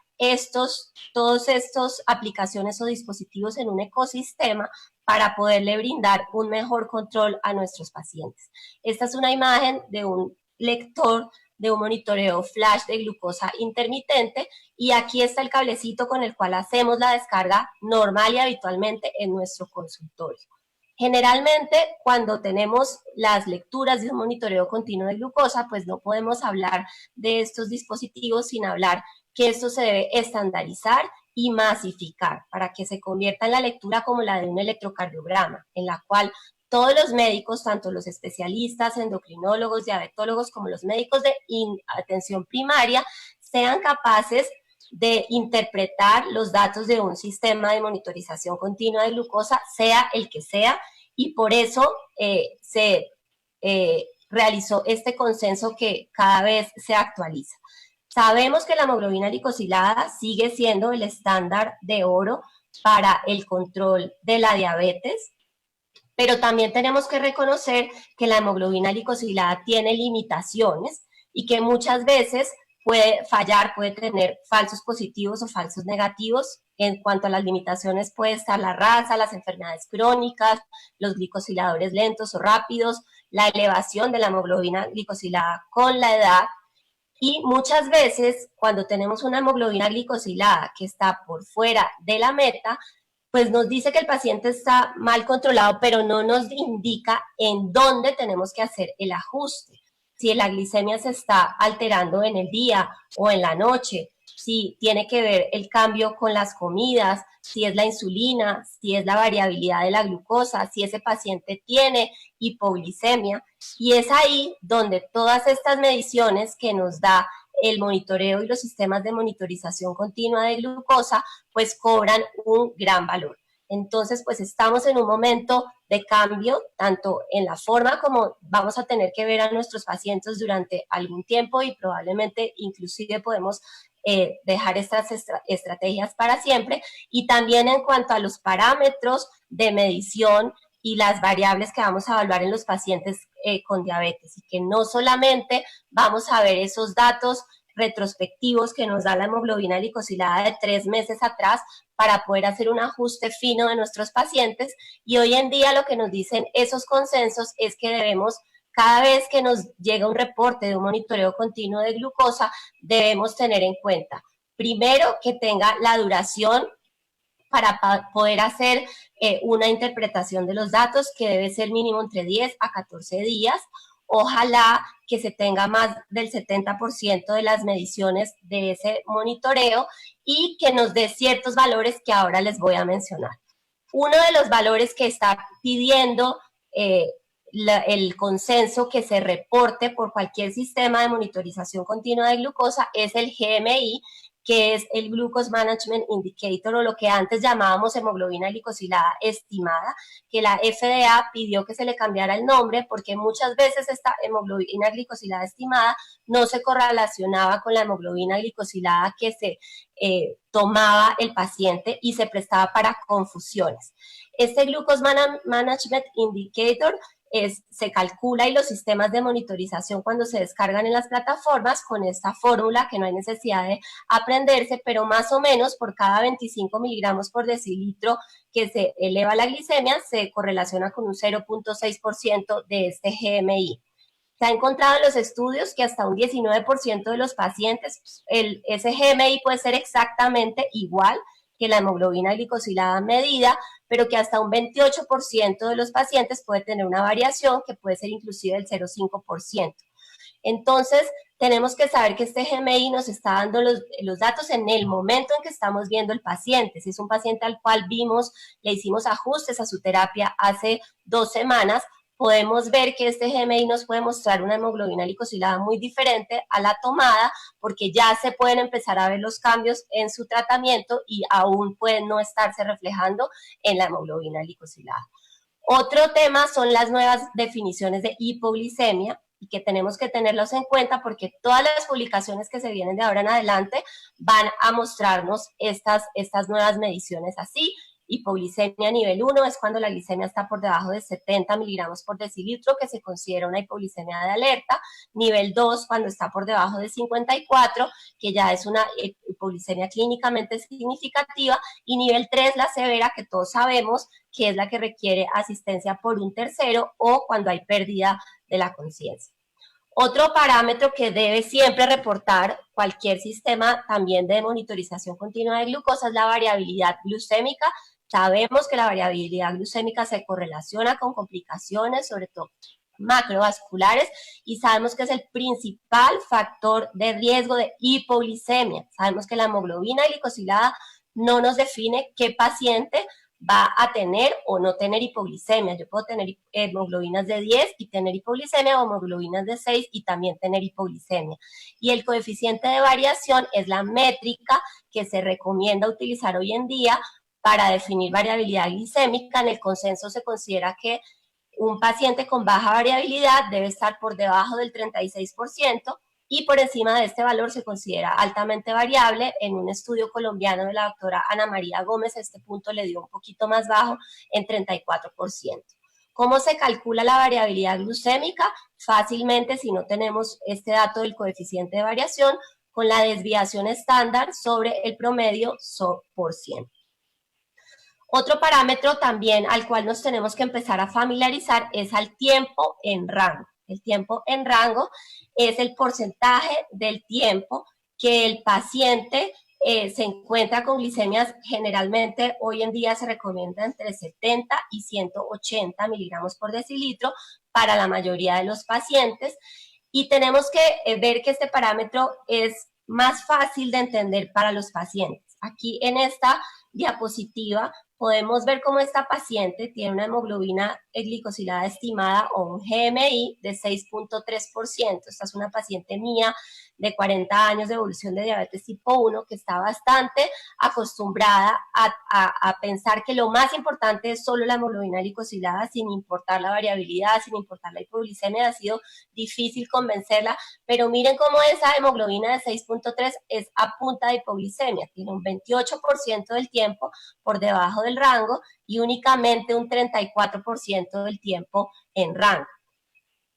todos estos aplicaciones o dispositivos en un ecosistema para poderle brindar un mejor control a nuestros pacientes. Esta es una imagen de un lector de un monitoreo flash de glucosa intermitente, y aquí está el cablecito con el cual hacemos la descarga normal y habitualmente en nuestro consultorio. Generalmente, cuando tenemos las lecturas de un monitoreo continuo de glucosa, pues no podemos hablar de estos dispositivos sin hablar que esto se debe estandarizar y masificar para que se convierta en la lectura como la de un electrocardiograma, en la cual todos los médicos, tanto los especialistas, endocrinólogos, diabetólogos, como los médicos de atención primaria, sean capaces de interpretar los datos de un sistema de monitorización continua de glucosa, sea el que sea, y por eso se realizó este consenso que cada vez se actualiza. Sabemos que la hemoglobina glicosilada sigue siendo el estándar de oro para el control de la diabetes, pero también tenemos que reconocer que la hemoglobina glicosilada tiene limitaciones y que muchas veces puede fallar, puede tener falsos positivos o falsos negativos. En cuanto a las limitaciones puede estar la raza, las enfermedades crónicas, los glicosiladores lentos o rápidos, la elevación de la hemoglobina glicosilada con la edad, Y muchas veces, cuando tenemos una hemoglobina glicosilada que está por fuera de la meta, pues nos dice que el paciente está mal controlado, pero no nos indica en dónde tenemos que hacer el ajuste. Si la glicemia se está alterando en el día o en la noche, si tiene que ver el cambio con las comidas, si es la insulina, si es la variabilidad de la glucosa, si ese paciente tiene hipoglicemia. Y es ahí donde todas estas mediciones que nos da el monitoreo y los sistemas de monitorización continua de glucosa, pues cobran un gran valor. Entonces, pues estamos en un momento de cambio, tanto en la forma como vamos a tener que ver a nuestros pacientes durante algún tiempo y probablemente inclusive podemos dejar estas estrategias para siempre, y también en cuanto a los parámetros de medición y las variables que vamos a evaluar en los pacientes con diabetes, y que no solamente vamos a ver esos datos retrospectivos que nos da la hemoglobina glicosilada de 3 meses atrás para poder hacer un ajuste fino de nuestros pacientes, y hoy en día lo que nos dicen esos consensos es que debemos, cada vez que nos llega un reporte de un monitoreo continuo de glucosa, debemos tener en cuenta, primero, que tenga la duración para poder hacer una interpretación de los datos, que debe ser mínimo entre 10 a 14 días. Ojalá que se tenga más del 70% de las mediciones de ese monitoreo y que nos dé ciertos valores que ahora les voy a mencionar. Uno de los valores que está pidiendo el consenso que se reporte por cualquier sistema de monitorización continua de glucosa es el GMI, que es el Glucose Management Indicator, o lo que antes llamábamos hemoglobina glicosilada estimada, que la FDA pidió que se le cambiara el nombre porque muchas veces esta hemoglobina glicosilada estimada no se correlacionaba con la hemoglobina glicosilada que se tomaba el paciente y se prestaba para confusiones. Este Glucose Management Indicator se calcula, y los sistemas de monitorización cuando se descargan en las plataformas con esta fórmula que no hay necesidad de aprenderse, pero más o menos por cada 25 miligramos por decilitro que se eleva la glicemia se correlaciona con un 0.6% de este GMI. Se ha encontrado en los estudios que hasta un 19% de los pacientes ese GMI puede ser exactamente igual que la hemoglobina glicosilada medida, pero que hasta un 28% de los pacientes puede tener una variación que puede ser inclusive del 0.5%. Entonces, tenemos que saber que este GMI nos está dando los datos en el momento en que estamos viendo el paciente. Si es un paciente al cual le hicimos ajustes a su terapia hace 2 semanas, podemos ver que este GMI nos puede mostrar una hemoglobina glicosilada muy diferente a la tomada, porque ya se pueden empezar a ver los cambios en su tratamiento y aún pueden no estarse reflejando en la hemoglobina glicosilada. Otro tema son las nuevas definiciones de hipoglicemia, y que tenemos que tenerlos en cuenta porque todas las publicaciones que se vienen de ahora en adelante van a mostrarnos estas nuevas mediciones así. Hipoglicemia nivel 1 es cuando la glicemia está por debajo de 70 miligramos por decilitro, que se considera una hipoglicemia de alerta. Nivel 2 cuando está por debajo de 54, que ya es una hipoglicemia clínicamente significativa. Y nivel 3, la severa, que todos sabemos que es la que requiere asistencia por un tercero o cuando hay pérdida de la conciencia. Otro parámetro que debe siempre reportar cualquier sistema también de monitorización continua de glucosa es la variabilidad glucémica. Sabemos que la variabilidad glucémica se correlaciona con complicaciones, sobre todo macrovasculares, y sabemos que es el principal factor de riesgo de hipoglicemia. Sabemos que la hemoglobina glicosilada no nos define qué paciente va a tener o no tener hipoglicemia. Yo puedo tener hemoglobinas de 10 y tener hipoglicemia, o hemoglobinas de 6 y también tener hipoglicemia. Y el coeficiente de variación es la métrica que se recomienda utilizar hoy en día para definir variabilidad glicémica. En el consenso se considera que un paciente con baja variabilidad debe estar por debajo del 36%, y por encima de este valor se considera altamente variable. En un estudio colombiano de la doctora Ana María Gómez, este punto le dio un poquito más bajo, en 34%. ¿Cómo se calcula la variabilidad glucémica? Fácilmente, si no tenemos este dato del coeficiente de variación, con la desviación estándar sobre el promedio por 100. Otro parámetro también al cual nos tenemos que empezar a familiarizar es al tiempo en rango. El tiempo en rango es el porcentaje del tiempo que el paciente se encuentra con glicemias. Generalmente hoy en día se recomienda entre 70 y 180 miligramos por decilitro para la mayoría de los pacientes, y tenemos que ver que este parámetro es más fácil de entender para los pacientes. Aquí en esta diapositiva podemos ver cómo esta paciente tiene una hemoglobina glicosilada estimada o un GMI de 6.3%. Esta es una paciente mía de 40 años de evolución de diabetes tipo 1 que está bastante acostumbrada a pensar que lo más importante es solo la hemoglobina glicosilada, sin importar la variabilidad, sin importar la hipoglicemia. Ha sido difícil convencerla, pero miren cómo esa hemoglobina de 6.3 es a punta de hipoglicemia. Tiene un 28% del tiempo por debajo del rango y únicamente un 34% del tiempo en rango.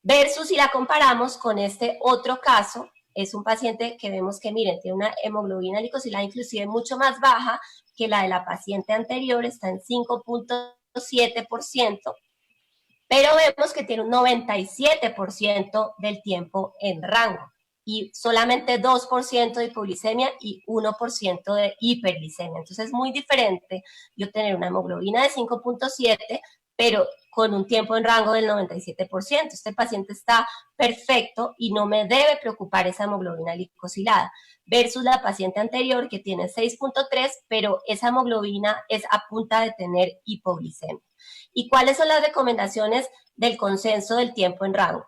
Versus si la comparamos con este otro caso, es un paciente que vemos que, miren, tiene una hemoglobina glicosilada inclusive mucho más baja que la de la paciente anterior, está en 5.7%, pero vemos que tiene un 97% del tiempo en rango y solamente 2% de hipoglicemia y 1% de hiperglicemia. Entonces es muy diferente yo tener una hemoglobina de 5.7, pero con un tiempo en rango del 97%. Este paciente está perfecto y no me debe preocupar esa hemoglobina glicosilada, versus la paciente anterior que tiene 6.3, pero esa hemoglobina es a punta de tener hipoglicemia. ¿Y cuáles son las recomendaciones del consenso del tiempo en rango?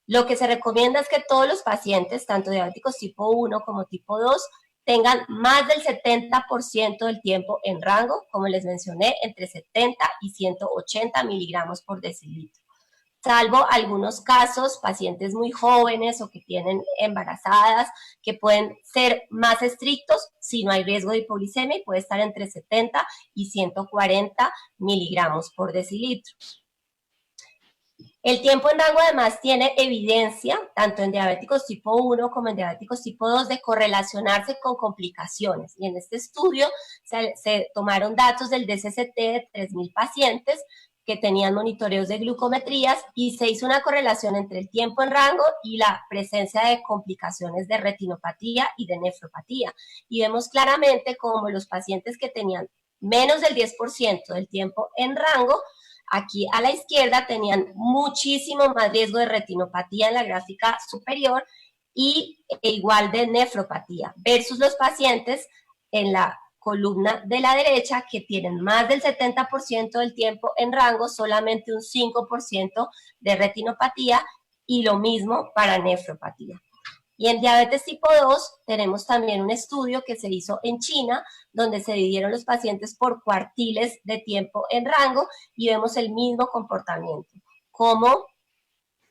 Lo que se recomienda es que todos los pacientes, tanto diabéticos tipo 1 como tipo 2, tengan más del 70% del tiempo en rango, como les mencioné, entre 70 y 180 miligramos por decilitro. Salvo algunos casos, pacientes muy jóvenes o que tienen embarazadas, que pueden ser más estrictos si no hay riesgo de hipoglicemia y puede estar entre 70 y 140 miligramos por decilitro. El tiempo en rango además tiene evidencia, tanto en diabéticos tipo 1 como en diabéticos tipo 2, de correlacionarse con complicaciones. Y en este estudio se tomaron datos del DCCT de 3.000 pacientes que tenían monitoreos de glucometrías y se hizo una correlación entre el tiempo en rango y la presencia de complicaciones de retinopatía y de nefropatía. Y vemos claramente cómo los pacientes que tenían menos del 10% del tiempo en rango, aquí a la izquierda, tenían muchísimo más riesgo de retinopatía en la gráfica superior y igual de nefropatía, versus los pacientes en la columna de la derecha que tienen más del 70% del tiempo en rango, solamente un 5% de retinopatía y lo mismo para nefropatía. Y en diabetes tipo 2 tenemos también un estudio que se hizo en China, donde se dividieron los pacientes por cuartiles de tiempo en rango y vemos el mismo comportamiento, como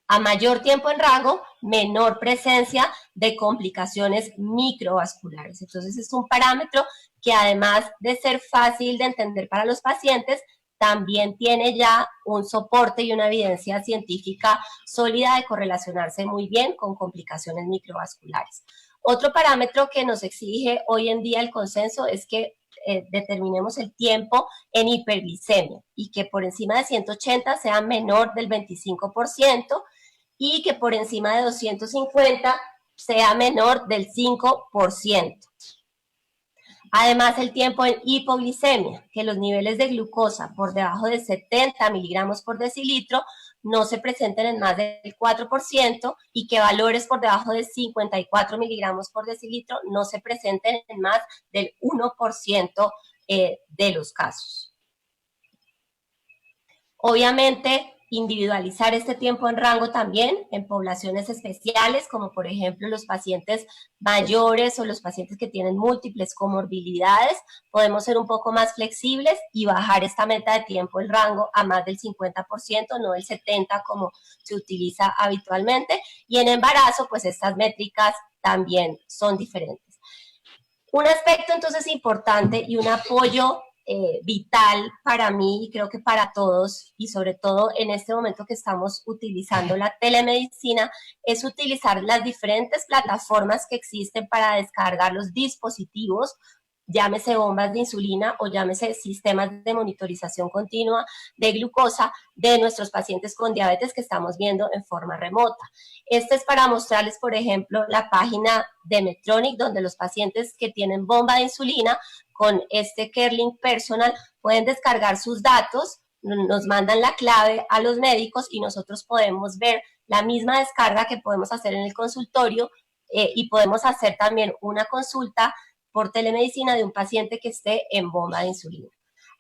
a mayor tiempo en rango, menor presencia de complicaciones microvasculares. Entonces es un parámetro que, además de ser fácil de entender para los pacientes, también tiene ya un soporte y una evidencia científica sólida de correlacionarse muy bien con complicaciones microvasculares. Otro parámetro que nos exige hoy en día el consenso es que determinemos el tiempo en hiperglicemia y que por encima de 180 sea menor del 25% y que por encima de 250 sea menor del 5%. Además, el tiempo en hipoglicemia, que los niveles de glucosa por debajo de 70 miligramos por decilitro no se presenten en más del 4% y que valores por debajo de 54 miligramos por decilitro no se presenten en más del 1% de los casos. Obviamente, individualizar este tiempo en rango también en poblaciones especiales, como por ejemplo los pacientes mayores o los pacientes que tienen múltiples comorbilidades. Podemos ser un poco más flexibles y bajar esta meta de tiempo en rango a más del 50%, no del 70% como se utiliza habitualmente. Y en embarazo, pues estas métricas también son diferentes. Un aspecto entonces importante y un apoyo vital para mí y creo que para todos, y sobre todo en este momento que estamos utilizando la telemedicina, es utilizar las diferentes plataformas que existen para descargar los dispositivos llámese bombas de insulina o llámese sistemas de monitorización continua de glucosa de nuestros pacientes con diabetes que estamos viendo en forma remota. Este es para mostrarles, por ejemplo, la página de Medtronic, donde los pacientes que tienen bomba de insulina con este CareLink Personal pueden descargar sus datos, nos mandan la clave a los médicos y nosotros podemos ver la misma descarga que podemos hacer en el consultorio y podemos hacer también una consulta por telemedicina de un paciente que esté en bomba de insulina.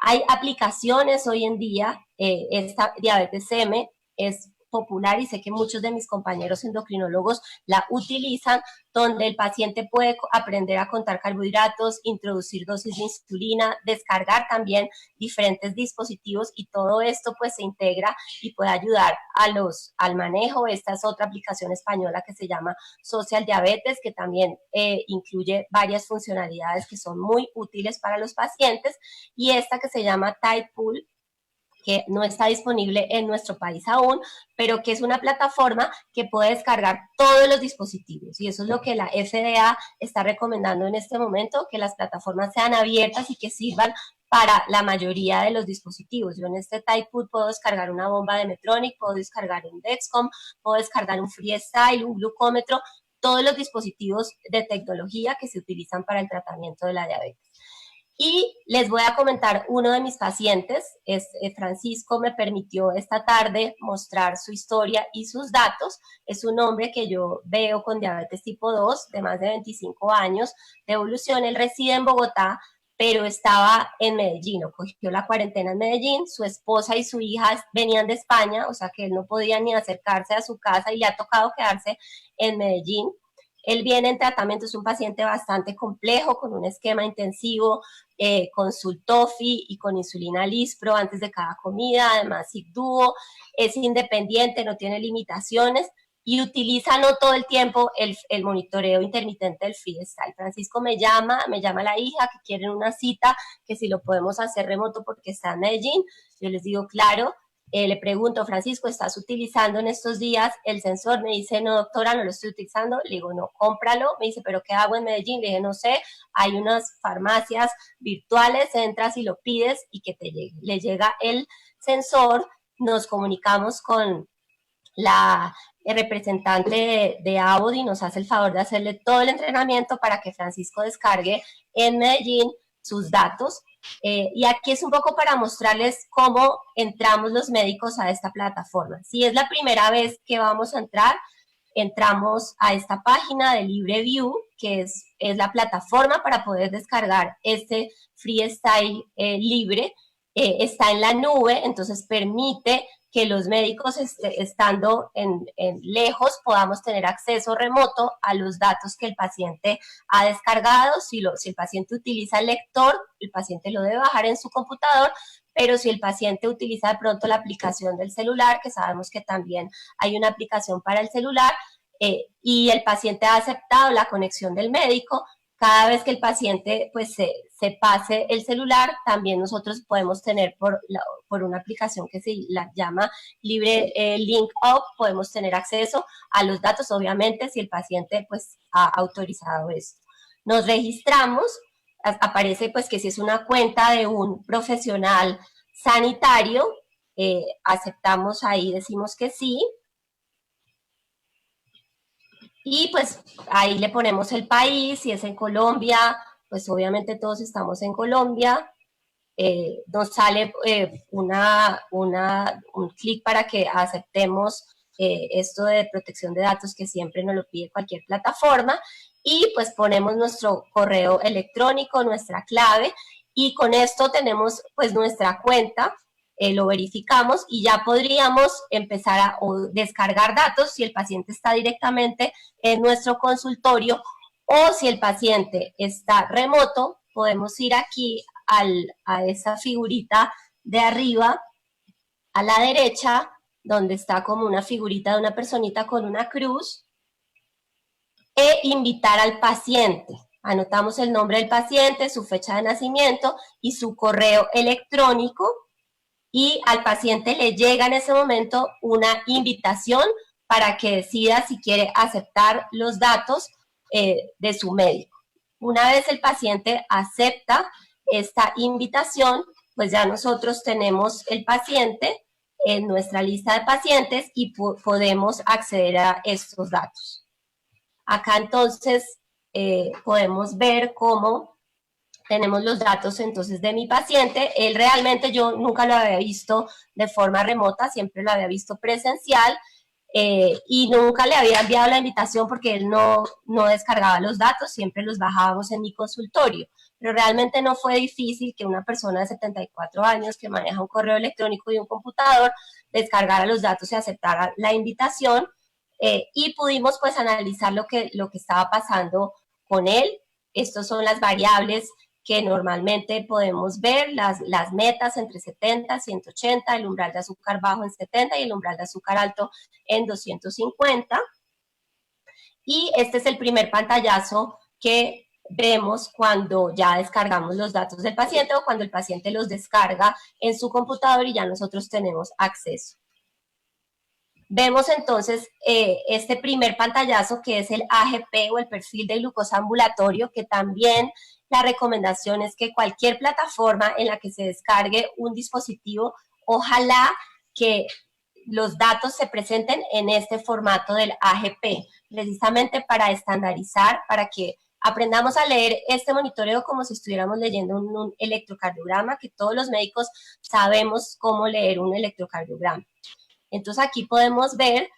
Hay aplicaciones hoy en día, esta diabetes M es popular y sé que muchos de mis compañeros endocrinólogos la utilizan, donde el paciente puede aprender a contar carbohidratos, introducir dosis de insulina, descargar también diferentes dispositivos y todo esto pues se integra y puede ayudar al manejo. Esta es otra aplicación española que se llama Social Diabetes, que también incluye varias funcionalidades que son muy útiles para los pacientes, y esta que se llama Tidepool, que no está disponible en nuestro país aún, pero que es una plataforma que puede descargar todos los dispositivos. Y eso es lo que la FDA está recomendando en este momento, que las plataformas sean abiertas y que sirvan para la mayoría de los dispositivos. Yo en este Tidepool puedo descargar una bomba de Medtronic, puedo descargar un Dexcom, puedo descargar un Freestyle, un glucómetro, todos los dispositivos de tecnología que se utilizan para el tratamiento de la diabetes. Y les voy a comentar uno de mis pacientes, Francisco me permitió esta tarde mostrar su historia y sus datos. Es un hombre que yo veo con diabetes tipo 2, de más de 25 años de evolución. Él reside en Bogotá, pero estaba en Medellín, o cogió la cuarentena en Medellín. Su esposa y su hija venían de España, o sea que él no podía ni acercarse a su casa y le ha tocado quedarse en Medellín. Él viene en tratamiento, es un paciente bastante complejo, con un esquema intensivo, con Sultofi y con insulina Lispro antes de cada comida, además Zigduo, es independiente, no tiene limitaciones y utiliza no todo el tiempo el monitoreo intermitente del Freestyle. Francisco me llama la hija que quieren una cita, que si lo podemos hacer remoto porque está en Medellín. Yo les digo, claro. Le pregunto, Francisco, ¿estás utilizando en estos días el sensor? Me dice, no, doctora, no lo estoy utilizando. Le digo, no, cómpralo. Me dice, ¿pero qué hago en Medellín? Le dije, no sé, hay unas farmacias virtuales, entras y lo pides y que te llegue. Le llega el sensor, nos comunicamos con la representante de Audi, nos hace el favor de hacerle todo el entrenamiento para que Francisco descargue en Medellín sus datos. Y aquí es un poco para mostrarles cómo entramos los médicos a esta plataforma. Si es la primera vez que vamos a entrar, entramos a esta página de LibreView, que es la plataforma para poder descargar este Freestyle libre. Está en la nube, entonces permite que los médicos estando lejos podamos tener acceso remoto a los datos que el paciente ha descargado. Si el paciente utiliza el lector, el paciente lo debe bajar en su computador, pero si el paciente utiliza de pronto la aplicación del celular, que sabemos que también hay una aplicación para el celular, y el paciente ha aceptado la conexión del médico, cada vez que el paciente pues se pase el celular, también nosotros podemos tener por una aplicación que se la llama Libre Link Up, podemos tener acceso a los datos, obviamente, si el paciente pues ha autorizado esto. Nos registramos, aparece pues que si es una cuenta de un profesional sanitario, aceptamos ahí, decimos que sí. Y pues ahí le ponemos el país, si es en Colombia, pues obviamente todos estamos en Colombia. Nos sale un clic para que aceptemos esto de protección de datos que siempre nos lo pide cualquier plataforma. Y pues ponemos nuestro correo electrónico, nuestra clave, y con esto tenemos pues nuestra cuenta. Lo verificamos y ya podríamos empezar a descargar datos si el paciente está directamente en nuestro consultorio, o si el paciente está remoto, podemos ir aquí a esa figurita de arriba a la derecha, donde está como una figurita de una personita con una cruz, e invitar al paciente. Anotamos el nombre del paciente, su fecha de nacimiento y su correo electrónico, y al paciente le llega en ese momento una invitación para que decida si quiere aceptar los datos de su médico. Una vez el paciente acepta esta invitación, pues ya nosotros tenemos el paciente en nuestra lista de pacientes y podemos acceder a estos datos. Acá entonces podemos ver cómo tenemos los datos entonces de mi paciente. Él realmente yo nunca lo había visto de forma remota, siempre lo había visto presencial y nunca le había enviado la invitación porque él no descargaba los datos, siempre los bajábamos en mi consultorio. Pero realmente no fue difícil que una persona de 74 años que maneja un correo electrónico y un computador descargara los datos y aceptara la invitación y pudimos pues analizar lo que estaba pasando con él. Estas son las variables que normalmente podemos ver, las metas entre 70 y 180, el umbral de azúcar bajo en 70 y el umbral de azúcar alto en 250. Y este es el primer pantallazo que vemos cuando ya descargamos los datos del paciente o cuando el paciente los descarga en su computador y ya nosotros tenemos acceso. Vemos entonces este primer pantallazo que es el AGP o el perfil de glucosa ambulatorio, que también la recomendación es que cualquier plataforma en la que se descargue un dispositivo, ojalá que los datos se presenten en este formato del AGP, precisamente para estandarizar, para que aprendamos a leer este monitoreo como si estuviéramos leyendo un electrocardiograma, que todos los médicos sabemos cómo leer un electrocardiograma. Entonces aquí podemos ver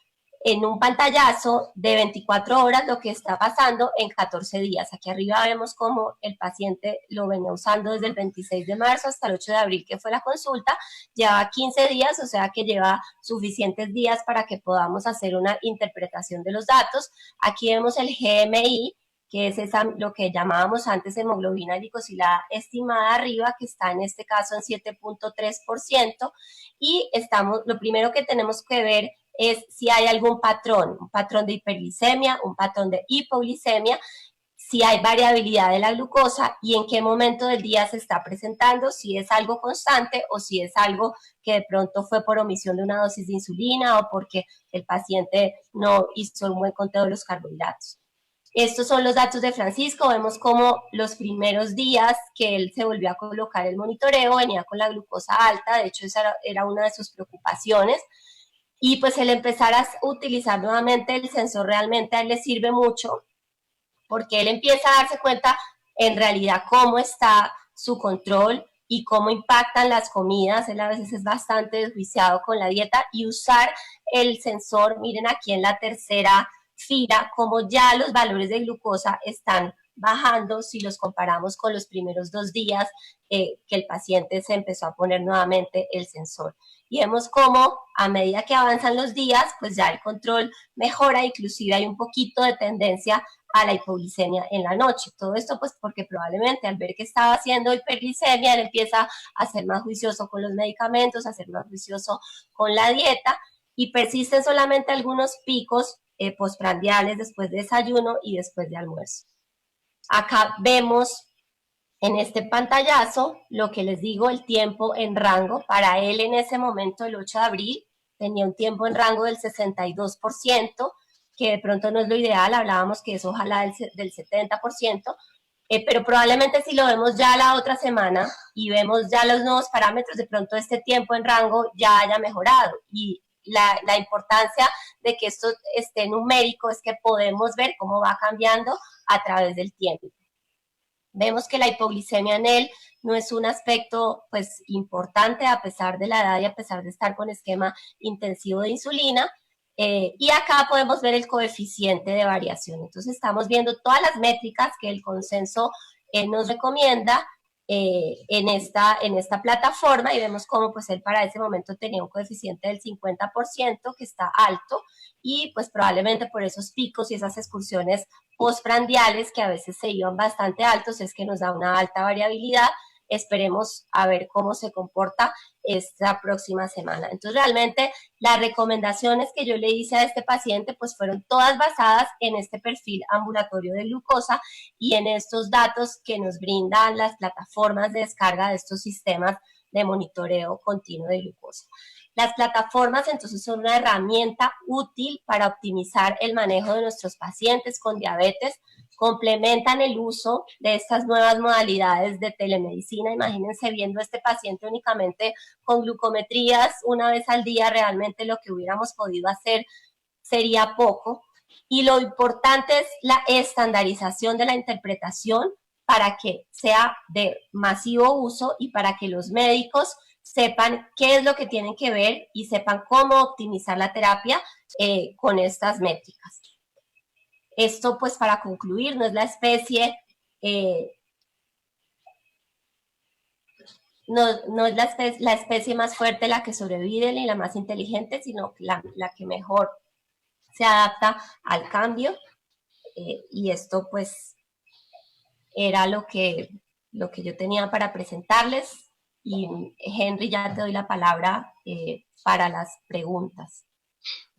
en un pantallazo de 24 horas lo que está pasando en 14 días. Aquí arriba vemos cómo el paciente lo venía usando desde el 26 de marzo hasta el 8 de abril, que fue la consulta. Lleva 15 días, o sea que lleva suficientes días para que podamos hacer una interpretación de los datos. Aquí vemos el GMI, que es lo que llamábamos antes hemoglobina glicosilada estimada arriba, que está en este caso en 7.3%. Y lo primero que tenemos que ver es si hay algún patrón, un patrón de hiperglicemia, un patrón de hipoglicemia, si hay variabilidad de la glucosa y en qué momento del día se está presentando, si es algo constante o si es algo que de pronto fue por omisión de una dosis de insulina o porque el paciente no hizo un buen conteo de los carbohidratos. Estos son los datos de Francisco. Vemos como los primeros días que él se volvió a colocar el monitoreo venía con la glucosa alta, de hecho esa era una de sus preocupaciones. Y pues el empezar a utilizar nuevamente el sensor realmente a él le sirve mucho porque él empieza a darse cuenta en realidad cómo está su control y cómo impactan las comidas. Él a veces es bastante desjuiciado con la dieta y usar el sensor, miren aquí en la tercera fila, como ya los valores de glucosa están bajando si los comparamos con los primeros 2 días que el paciente se empezó a poner nuevamente el sensor. Y vemos cómo a medida que avanzan los días, pues ya el control mejora, inclusive hay un poquito de tendencia a la hipoglicemia en la noche. Todo esto pues porque probablemente al ver que estaba haciendo hiperglicemia, él empieza a ser más juicioso con los medicamentos, a ser más juicioso con la dieta y persisten solamente algunos picos postprandiales después de desayuno y después de almuerzo. Acá vemos en este pantallazo lo que les digo, el tiempo en rango. Para él en ese momento, el 8 de abril, tenía un tiempo en rango del 62%, que de pronto no es lo ideal, hablábamos que es ojalá del 70%, pero probablemente si lo vemos ya la otra semana y vemos ya los nuevos parámetros, de pronto este tiempo en rango ya haya mejorado. Y la importancia de que esto esté numérico es que podemos ver cómo va cambiando a través del tiempo. Vemos que la hipoglicemia en él no es un aspecto pues importante a pesar de la edad y a pesar de estar con esquema intensivo de insulina. Y acá podemos ver el coeficiente de variación. Entonces estamos viendo todas las métricas que el consenso nos recomienda en esta plataforma y vemos cómo pues él para ese momento tenía un coeficiente del 50% que está alto y pues probablemente por esos picos y esas excursiones postprandiales que a veces se iban bastante altos es que nos da una alta variabilidad. Esperemos a ver cómo se comporta esta próxima semana. Entonces realmente las recomendaciones que yo le hice a este paciente pues fueron todas basadas en este perfil ambulatorio de glucosa y en estos datos que nos brindan las plataformas de descarga de estos sistemas de monitoreo continuo de glucosa. Las plataformas entonces son una herramienta útil para optimizar el manejo de nuestros pacientes con diabetes. complementan el uso de estas nuevas modalidades de telemedicina. Imagínense viendo a este paciente únicamente con glucometrías una vez al día, realmente lo que hubiéramos podido hacer sería poco. Y lo importante es la estandarización de la interpretación para que sea de masivo uso y para que los médicos sepan qué es lo que tienen que ver y sepan cómo optimizar la terapia con estas métricas. Esto, pues, para concluir, no es la especie, no es la especie más fuerte la que sobrevive ni la más inteligente, sino la que mejor se adapta al cambio, y esto, pues, era lo que yo tenía para presentarles. Y Henry, ya te doy la palabra para las preguntas.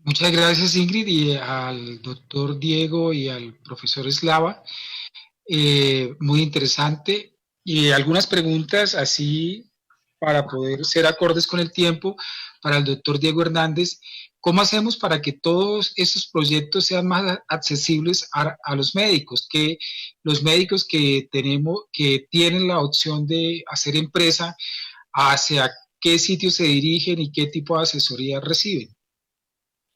Muchas gracias, Ingrid, y al doctor Diego y al profesor Slava. Muy interesante. Y algunas preguntas así para poder ser acordes con el tiempo para el doctor Diego Hernández. ¿Cómo hacemos para que todos estos proyectos sean más accesibles a los médicos? Que los médicos que tienen la opción de hacer empresa, ¿hacia qué sitios se dirigen y qué tipo de asesoría reciben?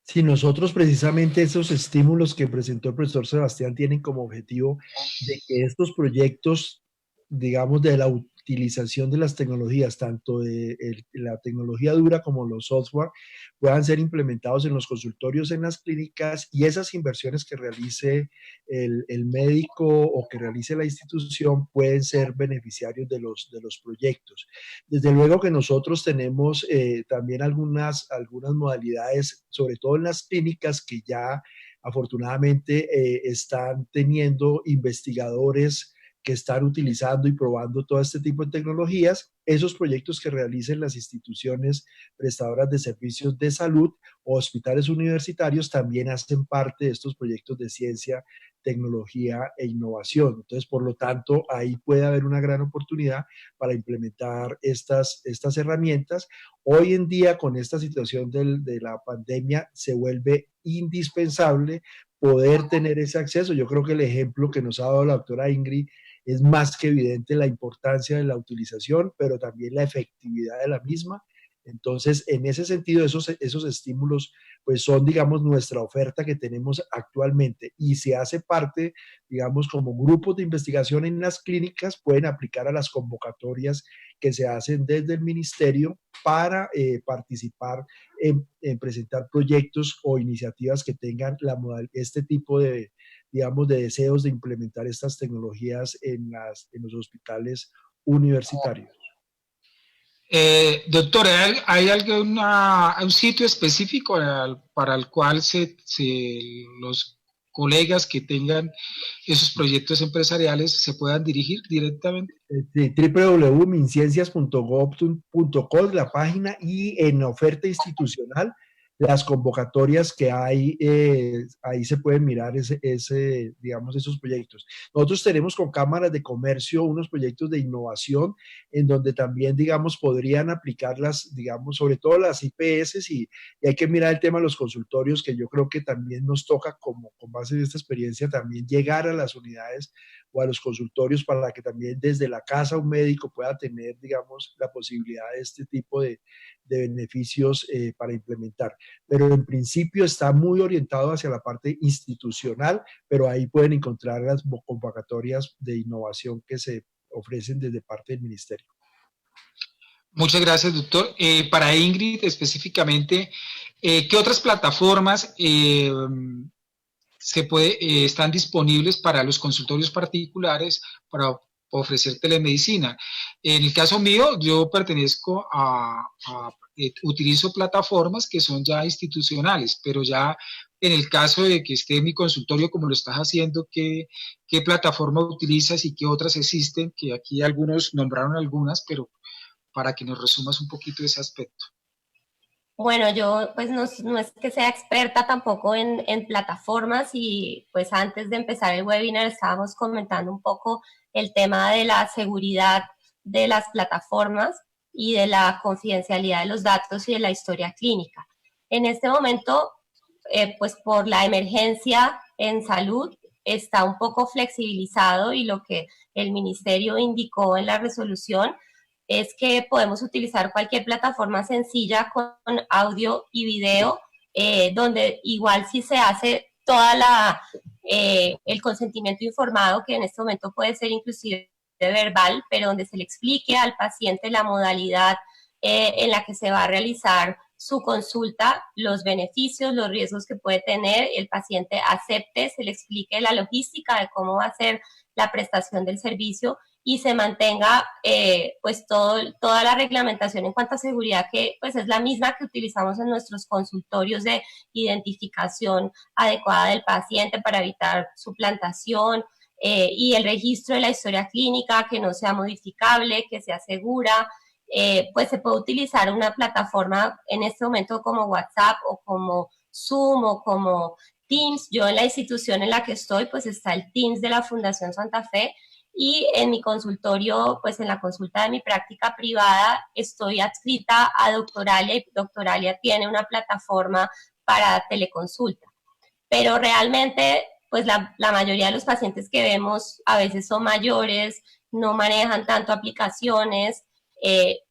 Sí, nosotros precisamente esos estímulos que presentó el profesor Sebastián tienen como objetivo de que estos proyectos, digamos, de la utilización de las tecnologías, tanto de la tecnología dura como los software, puedan ser implementados en los consultorios, en las clínicas, y esas inversiones que realice el médico o que realice la institución pueden ser beneficiarios de los proyectos. Desde luego que nosotros tenemos también algunas modalidades, sobre todo en las clínicas, que ya afortunadamente están teniendo investigadores que están utilizando y probando todo este tipo de tecnologías. Esos proyectos que realicen las instituciones prestadoras de servicios de salud o hospitales universitarios también hacen parte de estos proyectos de ciencia, tecnología e innovación. Entonces, por lo tanto, ahí puede haber una gran oportunidad para implementar estas herramientas. Hoy en día, con esta situación de la pandemia, se vuelve indispensable poder tener ese acceso. Yo creo que el ejemplo que nos ha dado la doctora Ingrid es más que evidente, la importancia de la utilización, pero también la efectividad de la misma. Entonces, en ese sentido, esos estímulos, pues son, digamos, nuestra oferta que tenemos actualmente, y se hace parte, digamos, como grupos de investigación en las clínicas, pueden aplicar a las convocatorias que se hacen desde el ministerio para participar en presentar proyectos o iniciativas que tengan este tipo de, digamos, de deseos de implementar estas tecnologías en los hospitales universitarios. Doctor, ¿hay un sitio específico para el cual los colegas que tengan esos proyectos empresariales se puedan dirigir directamente? www.minciencias.gov.co, la página, y en oferta institucional, las convocatorias que hay, ahí se pueden mirar digamos, esos proyectos. Nosotros tenemos con cámaras de comercio unos proyectos de innovación en donde también, digamos, podrían aplicarlas, digamos, sobre todo las IPS, y hay que mirar el tema de los consultorios, que yo creo que también nos toca, como con base en esta experiencia, también llegar a las unidades o a los consultorios para que también desde la casa un médico pueda tener, digamos, la posibilidad de este tipo de beneficios para implementar. Pero en principio está muy orientado hacia la parte institucional, pero ahí pueden encontrar las convocatorias de innovación que se ofrecen desde parte del ministerio. Muchas gracias, doctor. Para Ingrid específicamente, ¿qué otras plataformas están disponibles para los consultorios particulares para ofrecer telemedicina? En el caso mío, yo pertenezco utilizo plataformas que son ya institucionales, pero ya en el caso de que esté en mi consultorio como lo estás haciendo, ¿qué plataforma utilizas y qué otras existen? Que aquí algunos nombraron algunas, pero para que nos resumas un poquito ese aspecto. Bueno, yo pues no es que sea experta tampoco en plataformas, y pues antes de empezar el webinar estábamos comentando un poco el tema de la seguridad de las plataformas y de la confidencialidad de los datos y de la historia clínica. En este momento, pues por la emergencia en salud, está un poco flexibilizado y lo que el ministerio indicó en la resolución es que podemos utilizar cualquier plataforma sencilla con audio y video, donde igual si se hace toda el consentimiento informado, que en este momento puede ser inclusive verbal, pero donde se le explique al paciente la modalidad en la que se va a realizar su consulta, los beneficios, los riesgos que puede tener, el paciente acepte, se le explique la logística de cómo va a ser la prestación del servicio y se mantenga pues toda la reglamentación en cuanto a seguridad, que pues es la misma que utilizamos en nuestros consultorios de identificación adecuada del paciente para evitar suplantación, y el registro de la historia clínica, que no sea modificable, que sea segura. Pues se puede utilizar una plataforma en este momento como WhatsApp o como Zoom o como Teams. Yo en la institución en la que estoy, pues está el Teams de la Fundación Santa Fe, y en mi consultorio, pues en la consulta de mi práctica privada, estoy adscrita a Doctoralia y Doctoralia tiene una plataforma para teleconsulta. Pero realmente, pues la mayoría de los pacientes que vemos a veces son mayores, no manejan tanto aplicaciones,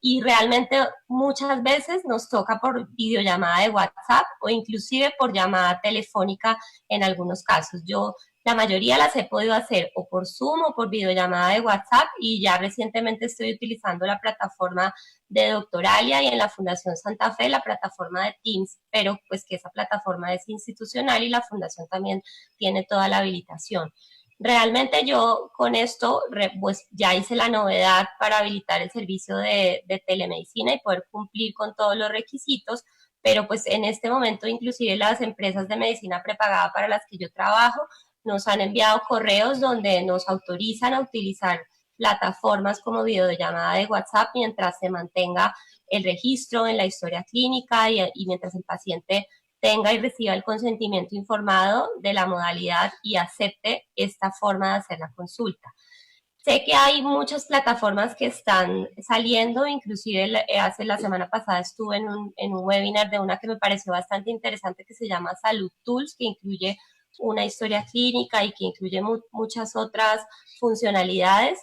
y realmente muchas veces nos toca por videollamada de WhatsApp o inclusive por llamada telefónica en algunos casos. Yo la mayoría las he podido hacer o por Zoom o por videollamada de WhatsApp, y ya recientemente estoy utilizando la plataforma de Doctoralia y en la Fundación Santa Fe la plataforma de Teams, pero pues que esa plataforma es institucional y la Fundación también tiene toda la habilitación. Realmente yo con esto pues ya hice la novedad para habilitar el servicio de telemedicina y poder cumplir con todos los requisitos, pero pues en este momento inclusive las empresas de medicina prepagada para las que yo trabajo nos han enviado correos donde nos autorizan a utilizar plataformas como videollamada de WhatsApp mientras se mantenga el registro en la historia clínica y mientras el paciente tenga y reciba el consentimiento informado de la modalidad y acepte esta forma de hacer la consulta. Sé que hay muchas plataformas que están saliendo, inclusive hace la semana pasada estuve en un webinar de una que me pareció bastante interesante que se llama Salud Tools, que incluye una historia clínica y que incluye muchas otras funcionalidades,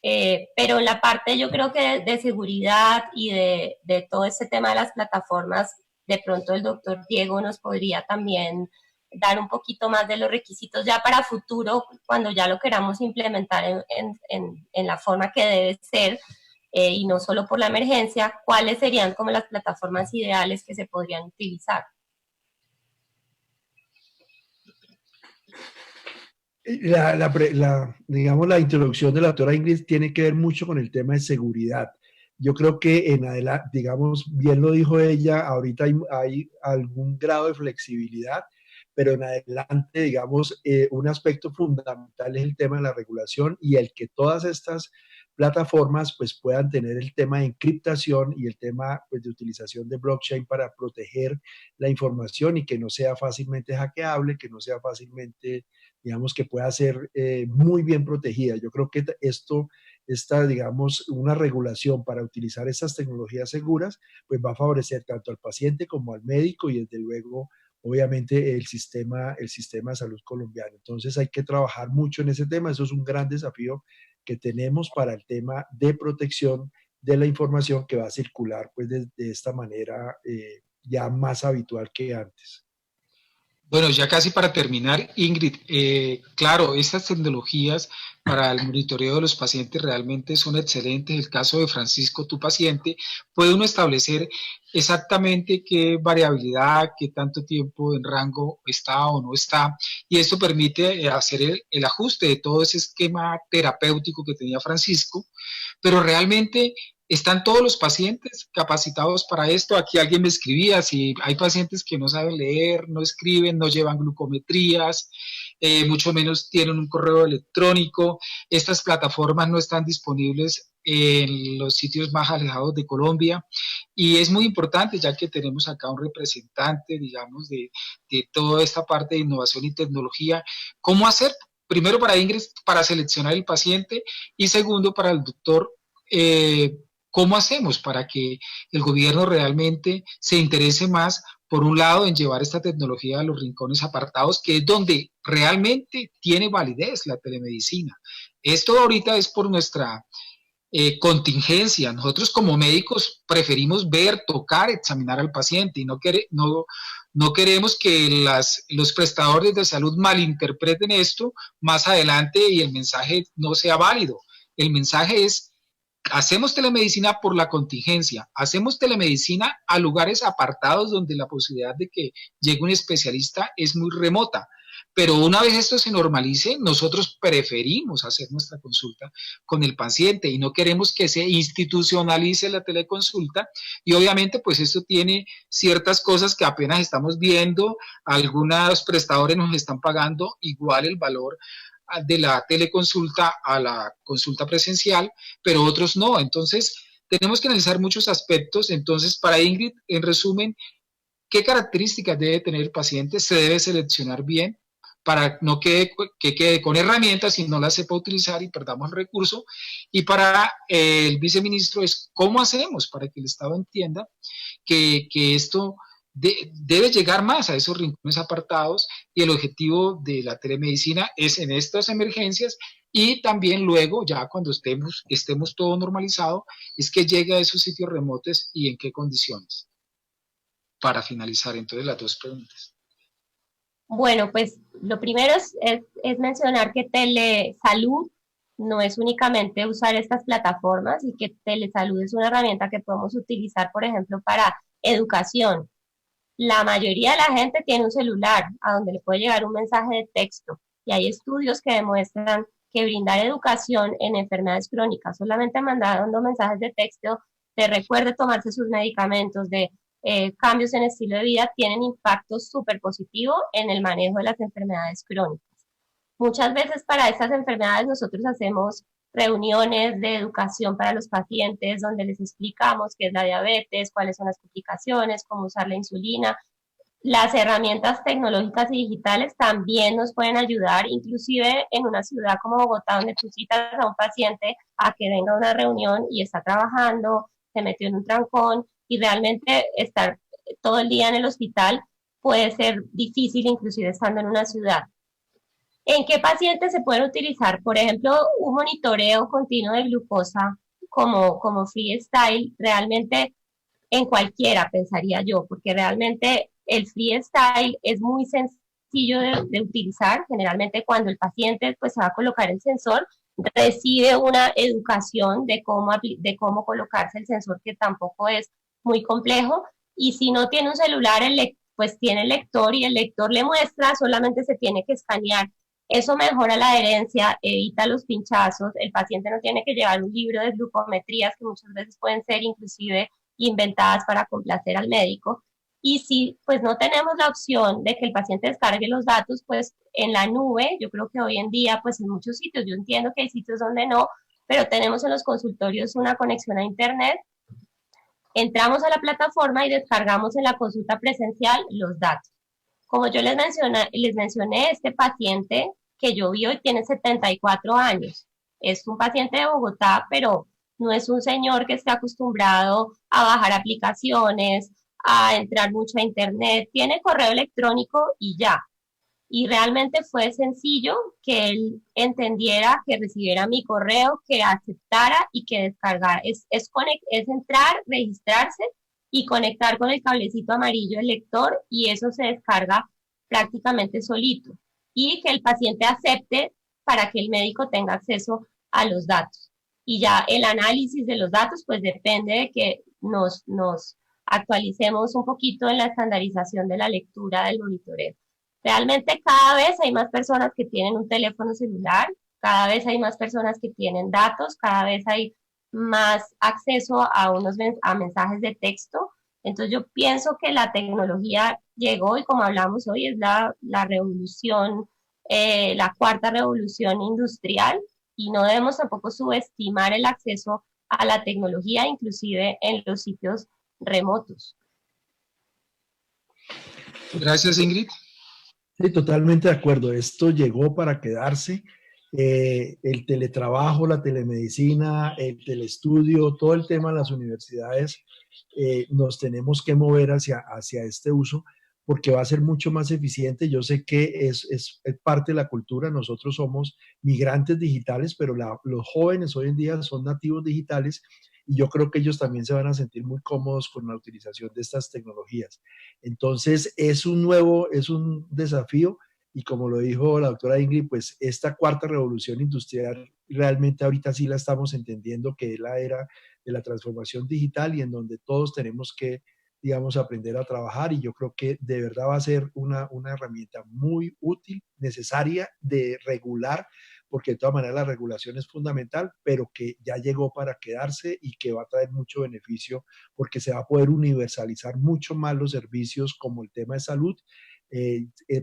pero en la parte yo creo que de seguridad y de todo este tema de las plataformas, de pronto el doctor Diego nos podría también dar un poquito más de los requisitos ya para futuro, cuando ya lo queramos implementar en la forma que debe ser, y no solo por la emergencia, cuáles serían como las plataformas ideales que se podrían utilizar. Digamos, la introducción de la doctora Ingrid tiene que ver mucho con el tema de seguridad. Yo creo que en adelante, digamos, bien lo dijo ella, ahorita hay algún grado de flexibilidad, pero en adelante, digamos, un aspecto fundamental es el tema de la regulación y el que todas estas plataformas pues puedan tener el tema de encriptación y el tema pues, de utilización de blockchain para proteger la información y que no sea fácilmente hackeable, que no sea fácilmente, digamos, que pueda ser muy bien protegida. Yo creo que esta, digamos, una regulación para utilizar estas tecnologías seguras, pues va a favorecer tanto al paciente como al médico y desde luego, obviamente, el sistema de salud colombiano. Entonces hay que trabajar mucho en ese tema. Eso es un gran desafío que tenemos para el tema de protección de la información que va a circular pues de esta manera ya más habitual que antes. Bueno, ya casi para terminar, Ingrid, claro, estas tecnologías para el monitoreo de los pacientes realmente son excelentes. El caso de Francisco, tu paciente, puede uno establecer exactamente qué variabilidad, qué tanto tiempo en rango está o no está, y esto permite hacer el ajuste de todo ese esquema terapéutico que tenía Francisco, pero realmente ¿están todos los pacientes capacitados para esto? Aquí alguien me escribía, si hay pacientes que no saben leer, no escriben, no llevan glucometrías, mucho menos tienen un correo electrónico, estas plataformas no están disponibles en los sitios más alejados de Colombia, y es muy importante ya que tenemos acá un representante, digamos, de toda esta parte de innovación y tecnología, ¿cómo hacer? Primero para Ingrid, para seleccionar el paciente, y segundo para el doctor, ¿cómo hacemos para que el gobierno realmente se interese más por un lado, en llevar esta tecnología a los rincones apartados, que es donde realmente tiene validez la telemedicina. Esto ahorita es por nuestra contingencia. Nosotros como médicos preferimos ver, tocar, examinar al paciente y no queremos que los prestadores de salud malinterpreten esto más adelante y el mensaje no sea válido. El mensaje es: hacemos telemedicina por la contingencia, hacemos telemedicina a lugares apartados donde la posibilidad de que llegue un especialista es muy remota. Pero una vez esto se normalice, nosotros preferimos hacer nuestra consulta con el paciente y no queremos que se institucionalice la teleconsulta. Y obviamente, pues esto tiene ciertas cosas que apenas estamos viendo. Algunos prestadores nos están pagando igual el valor de la teleconsulta a la consulta presencial, pero otros no. Entonces, tenemos que analizar muchos aspectos. Entonces, para Ingrid, en resumen, ¿qué características debe tener el paciente? Se debe seleccionar bien para no que quede con herramientas y no las sepa utilizar y perdamos el recurso. Y para el viceministro es cómo hacemos para que el Estado entienda que esto debe llegar más a esos rincones apartados, y el objetivo de la telemedicina es en estas emergencias y también luego, ya cuando estemos todo normalizado, es que llegue a esos sitios remotos y en qué condiciones. Para finalizar, entonces, las dos preguntas. Bueno, pues lo primero es mencionar que telesalud no es únicamente usar estas plataformas, y que telesalud es una herramienta que podemos utilizar, por ejemplo, para educación. La mayoría de la gente tiene un celular a donde le puede llegar un mensaje de texto, y hay estudios que demuestran que brindar educación en enfermedades crónicas, solamente mandando mensajes de texto, de recuerde tomarse sus medicamentos, de cambios en estilo de vida, tienen impacto súper positivo en el manejo de las enfermedades crónicas. Muchas veces para estas enfermedades nosotros hacemos reuniones de educación para los pacientes donde les explicamos qué es la diabetes, cuáles son las complicaciones, cómo usar la insulina. Las herramientas tecnológicas y digitales también nos pueden ayudar, inclusive en una ciudad como Bogotá, donde tú citas a un paciente a que venga a una reunión y está trabajando, se metió en un trancón, y realmente estar todo el día en el hospital puede ser difícil, inclusive estando en una ciudad. ¿En qué pacientes se pueden utilizar? Por ejemplo, un monitoreo continuo de glucosa como freestyle, realmente en cualquiera, pensaría yo, porque realmente el freestyle es muy sencillo de utilizar. Generalmente cuando el paciente pues se va a colocar el sensor, recibe una educación de cómo colocarse el sensor, que tampoco es muy complejo, y si no tiene un celular, pues tiene el lector, y el lector le muestra, solamente se tiene que escanear. Eso mejora la adherencia, evita los pinchazos, el paciente no tiene que llevar un libro de glucometrías que muchas veces pueden ser inclusive inventadas para complacer al médico. Y si pues no tenemos la opción de que el paciente descargue los datos, pues en la nube, yo creo que hoy en día pues en muchos sitios, yo entiendo que hay sitios donde no, pero tenemos en los consultorios una conexión a internet. Entramos a la plataforma y descargamos en la consulta presencial los datos. Como yo les mencioné, este paciente que yo vi hoy tiene 74 años. Es un paciente de Bogotá, pero no es un señor que esté acostumbrado a bajar aplicaciones, a entrar mucho a internet. Tiene correo electrónico y ya. Y realmente fue sencillo que él entendiera, que recibiera mi correo, que aceptara y que descargara. Es entrar, registrarse y conectar con el cablecito amarillo del lector, y eso se descarga prácticamente solito. Y que el paciente acepte para que el médico tenga acceso a los datos. Y ya el análisis de los datos pues depende de que nos actualicemos un poquito en la estandarización de la lectura del monitoreo. Realmente cada vez hay más personas que tienen un teléfono celular, cada vez hay más personas que tienen datos, cada vez hay más acceso a mensajes de texto. Entonces yo pienso que la tecnología llegó, y como hablamos hoy, es la revolución, la cuarta revolución industrial, y no debemos tampoco subestimar el acceso a la tecnología, inclusive en los sitios remotos. Gracias, Ingrid. Sí, totalmente de acuerdo. Esto llegó para quedarse. el teletrabajo, la telemedicina, el telestudio, todo el tema de las universidades, nos tenemos que mover hacia este uso porque va a ser mucho más eficiente. Yo sé que es parte de la cultura, nosotros somos migrantes digitales, pero los jóvenes hoy en día son nativos digitales y yo creo que ellos también se van a sentir muy cómodos con la utilización de estas tecnologías. Entonces, es un desafío y como lo dijo la doctora Ingrid, pues esta cuarta revolución industrial realmente ahorita sí la estamos entendiendo, que es la era de la transformación digital y en donde todos tenemos que, digamos, aprender a trabajar y yo creo que de verdad va a ser una herramienta muy útil, necesaria de regular, porque de todas maneras la regulación es fundamental, pero que ya llegó para quedarse y que va a traer mucho beneficio porque se va a poder universalizar mucho más los servicios como el tema de salud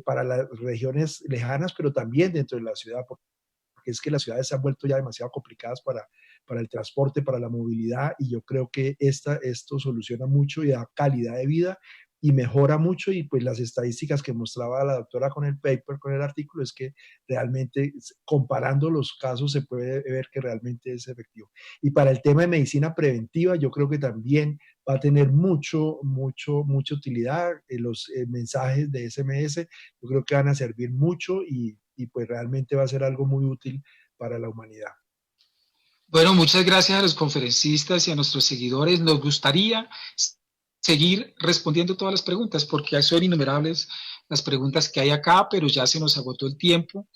para las regiones lejanas, pero también dentro de la ciudad, porque es que las ciudades se han vuelto ya demasiado complicadas para el transporte, para la movilidad, y yo creo que esto soluciona mucho y da calidad de vida y mejora mucho, y pues las estadísticas que mostraba la doctora con el paper, con el artículo, es que realmente comparando los casos se puede ver que realmente es efectivo. Y para el tema de medicina preventiva, yo creo que también va a tener mucha utilidad. Los mensajes de SMS, yo creo que van a servir mucho y pues realmente va a ser algo muy útil para la humanidad. Bueno, muchas gracias a los conferencistas y a nuestros seguidores. Nos gustaría seguir respondiendo todas las preguntas, porque son innumerables las preguntas que hay acá, pero ya se nos agotó el tiempo.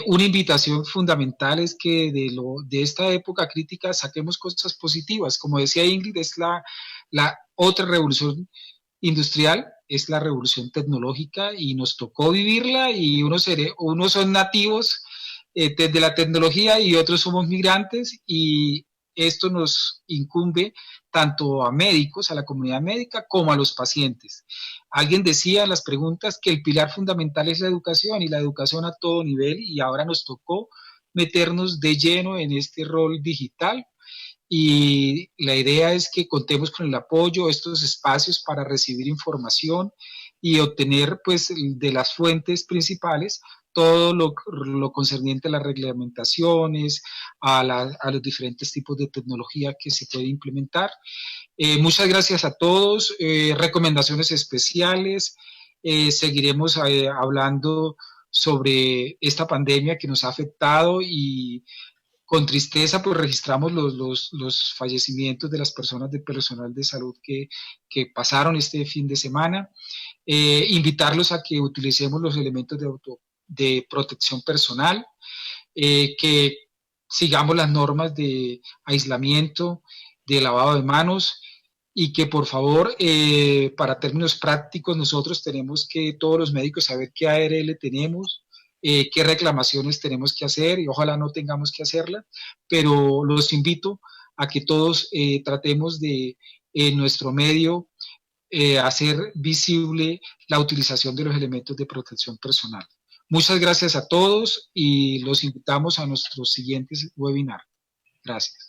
Una invitación fundamental es que de esta época crítica saquemos cosas positivas. Como decía Ingrid, es la otra revolución industrial, es la revolución tecnológica y nos tocó vivirla y unos son nativos de la tecnología y otros somos migrantes y esto nos incumbe tanto a médicos, a la comunidad médica, como a los pacientes. Alguien decía en las preguntas que el pilar fundamental es la educación y la educación a todo nivel y ahora nos tocó meternos de lleno en este rol digital y la idea es que contemos con el apoyo de estos espacios para recibir información y obtener pues de las fuentes principales todo lo concerniente a las reglamentaciones, a los diferentes tipos de tecnología que se puede implementar. Muchas gracias a todos. Recomendaciones especiales. Seguiremos hablando sobre esta pandemia que nos ha afectado y con tristeza pues registramos los fallecimientos de las personas de personal de salud que pasaron este fin de semana. Invitarlos a que utilicemos los elementos de protección personal, que sigamos las normas de aislamiento, de lavado de manos y que por favor, para términos prácticos, nosotros tenemos que, todos los médicos, saber qué ARL tenemos, qué reclamaciones tenemos que hacer y ojalá no tengamos que hacerla, pero los invito a que todos tratemos de en nuestro medio hacer visible la utilización de los elementos de protección personal. Muchas gracias a todos y los invitamos a nuestros siguientes webinars. Gracias.